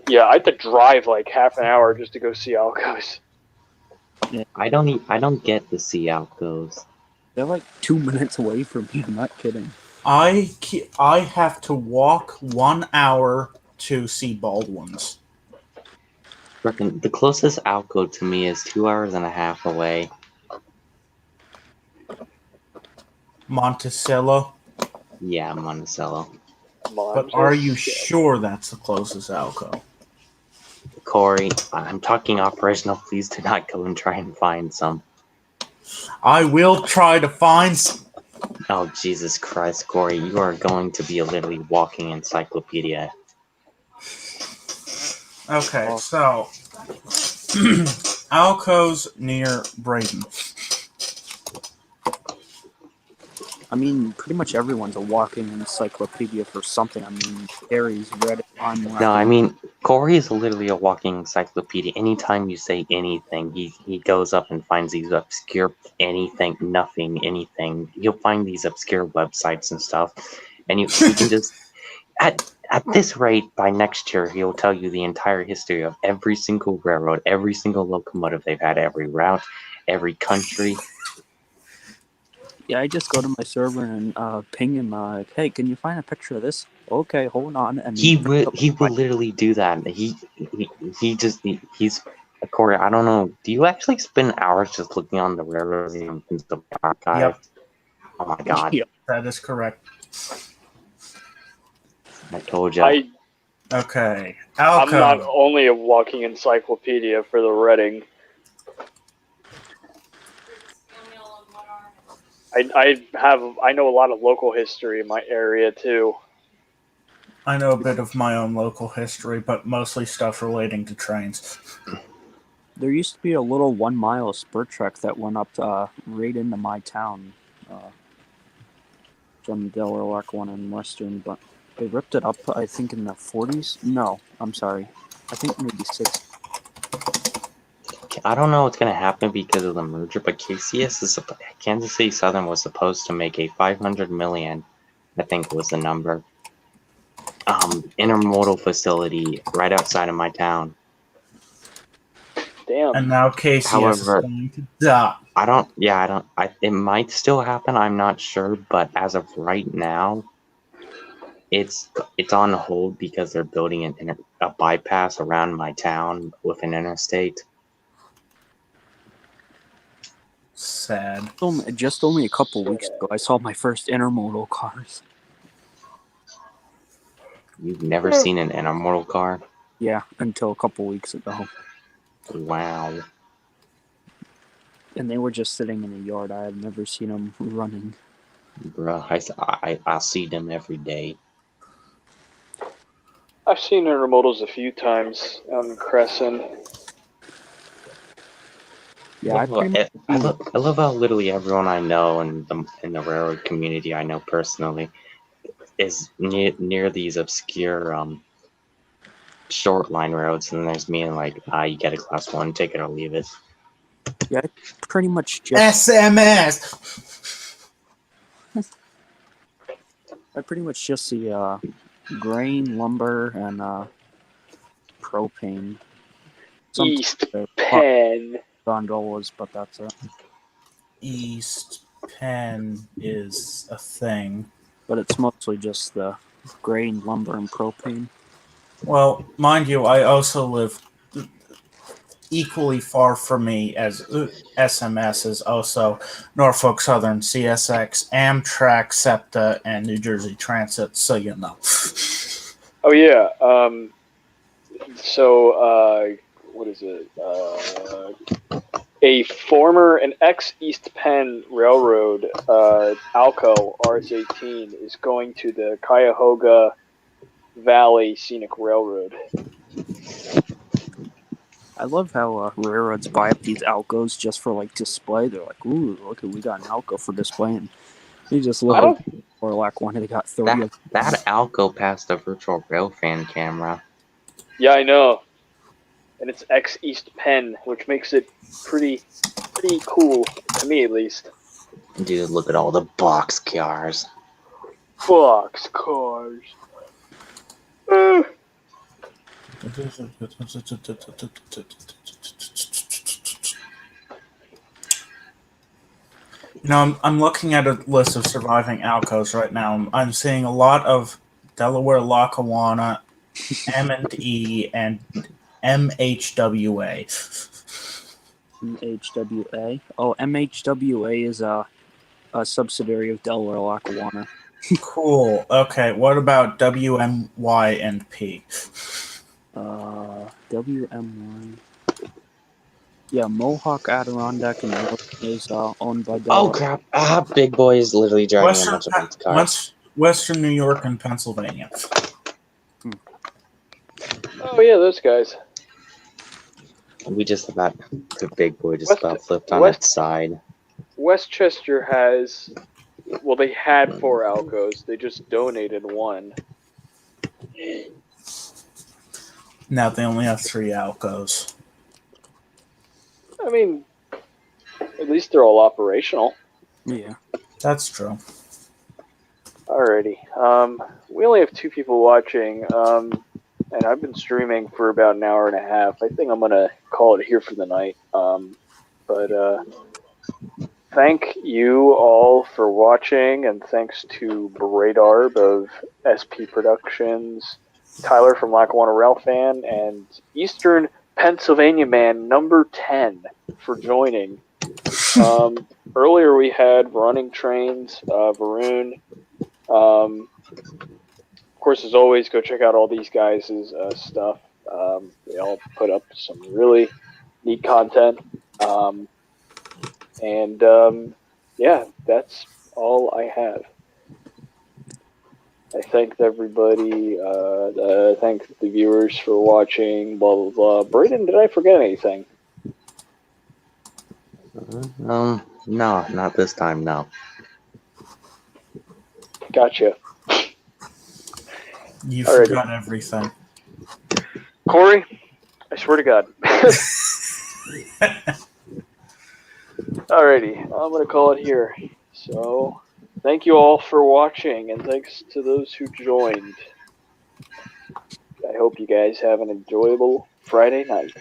Speaker 1: Yeah, I had to drive like half an hour just to go see Alcos.
Speaker 2: I don't get the sea outgoes.
Speaker 5: They're like 2 minutes away from me. I'm not kidding.
Speaker 6: I have to walk 1 hour to see Baldwin's.
Speaker 2: Frickin' the closest outgo to me is 2 hours and a half away.
Speaker 6: Monticello.
Speaker 2: Yeah, Monticello.
Speaker 6: But are you sure that's the closest Alco?
Speaker 2: Corey, I'm talking operational. Please do not go and try and find some.
Speaker 6: I will try to find some.
Speaker 2: Oh, Jesus Christ, Corey, you are going to be a literally walking encyclopedia.
Speaker 6: Okay, so Alco's near Braden.
Speaker 5: I mean, pretty much everyone's a walking encyclopedia for something. I mean, Harry's read it on.
Speaker 2: No, I mean, Corey is literally a walking encyclopedia. Anytime you say anything, he goes up and finds these obscure anything, nothing, anything. You'll find these obscure websites and stuff, and you can just at this rate, by next year, he'll tell you the entire history of every single railroad, every single locomotive they've had, every route, every country.
Speaker 5: Yeah, I just go to my server and ping him. Hey, can you find a picture of this? Okay, hold on. And
Speaker 2: He will literally do that. He's Corey. I don't know. Do you actually spend hours just looking on the railroad and the archive?
Speaker 6: Yep.
Speaker 2: Oh my god!
Speaker 5: Yep.
Speaker 6: That is correct.
Speaker 2: I told you.
Speaker 6: Okay,
Speaker 1: I'm not
Speaker 6: Alco.
Speaker 1: only a walking encyclopedia for the Reading. I know a lot of local history in my area too.
Speaker 6: I know a bit of my own local history, but mostly stuff relating to trains.
Speaker 5: There used to be a little 1 mile spur trek that went up right into my town from Delaware Lackawanna and Western, but they ripped it up, I think, in the 40s. No, I'm sorry. I think maybe 60s.
Speaker 2: I don't know what's gonna happen because of the merger, but Kansas City Southern was supposed to make a 500 million, I think was the number, intermodal facility right outside of my town.
Speaker 1: Damn.
Speaker 6: And now KCS
Speaker 2: However,
Speaker 6: is going to die.
Speaker 2: It might still happen, I'm not sure, but as of right now, it's on hold because they're building a bypass around my town with an interstate.
Speaker 6: Sad.
Speaker 5: Just only a couple weeks ago, I saw my first intermodal cars.
Speaker 2: You've never seen an intermodal car?
Speaker 5: Yeah, until a couple weeks ago.
Speaker 2: Wow.
Speaker 5: And they were just sitting in the yard. I have never seen them running.
Speaker 2: Bruh, I see them every day.
Speaker 1: I've seen intermodals a few times out in Crescent.
Speaker 5: Yeah, I
Speaker 2: love how literally everyone I know in the railroad community I know personally is near these obscure short line roads, and there's me and like, you get a class 1, take it or leave it.
Speaker 5: Yeah, I pretty much just
Speaker 6: SMS!
Speaker 5: I pretty much just see grain, lumber, and propane.
Speaker 1: East Penn.
Speaker 5: Gondolas, but that's it.
Speaker 6: East Penn is a thing.
Speaker 5: But it's mostly just the grain, lumber, and propane.
Speaker 6: Well, mind you, I also live equally far from me as SMS is also Norfolk Southern, CSX, Amtrak, SEPTA, and New Jersey Transit, so you know.
Speaker 1: Oh yeah. What is it? An ex-East Penn Railroad, Alco RS-18, is going to the Cuyahoga Valley Scenic Railroad.
Speaker 5: I love how railroads buy up these Alcos just for like display. They're like, "Ooh, look, we got an Alco for display," and you just look at or Lackawanna. They got 30 of them.
Speaker 2: That Alco passed a virtual rail fan camera.
Speaker 1: Yeah, I know. And it's ex-East Penn, which makes it pretty cool, to me at least.
Speaker 2: Dude, look at all the box cars.
Speaker 1: Box cars.
Speaker 6: You know, I'm looking at a list of surviving Alcos right now. I'm seeing a lot of Delaware Lackawanna, M&E, and MHWA.
Speaker 5: MHWA. Oh, MHWA is a subsidiary of Delaware Lackawanna.
Speaker 6: Cool. Okay, what about WMY and P?
Speaker 5: WMY. Yeah, Mohawk, Adirondack, and North is owned by
Speaker 2: Oh
Speaker 5: Delaware.
Speaker 2: crap! Big Boy is literally driving a bunch of these cars.
Speaker 6: Western New York and Pennsylvania.
Speaker 1: Oh yeah, those guys.
Speaker 2: We just about the Big Boy just about flipped on its side.
Speaker 1: Westchester has, well, they had 4 Alcos. They just donated 1.
Speaker 6: Now they only have 3 Alcos.
Speaker 1: I mean, at least they're all operational.
Speaker 5: Yeah.
Speaker 6: That's true.
Speaker 1: Alrighty. We only have 2 people watching, and I've been streaming for about an hour and a half. I think I'm gonna call it here for the night. But thank you all for watching, and thanks to Bradarb of SP Productions, Tyler from Lackawanna Rail Fan, and Eastern Pennsylvania Man number 10 for joining. Earlier we had Running Trains, Varun. Of course, as always, go check out all these guys' stuff. They all put up some really neat content. yeah, that's all I have. I thank everybody. Thank the viewers for watching. Blah blah blah. Braden, did I forget anything?
Speaker 2: No, not this time. No.
Speaker 1: Gotcha.
Speaker 6: You
Speaker 1: Alrighty.
Speaker 6: forgot everything.
Speaker 1: Corey, I swear to God. Alrighty, I'm gonna call it here. So, thank you all for watching, and thanks to those who joined. I hope you guys have an enjoyable Friday night.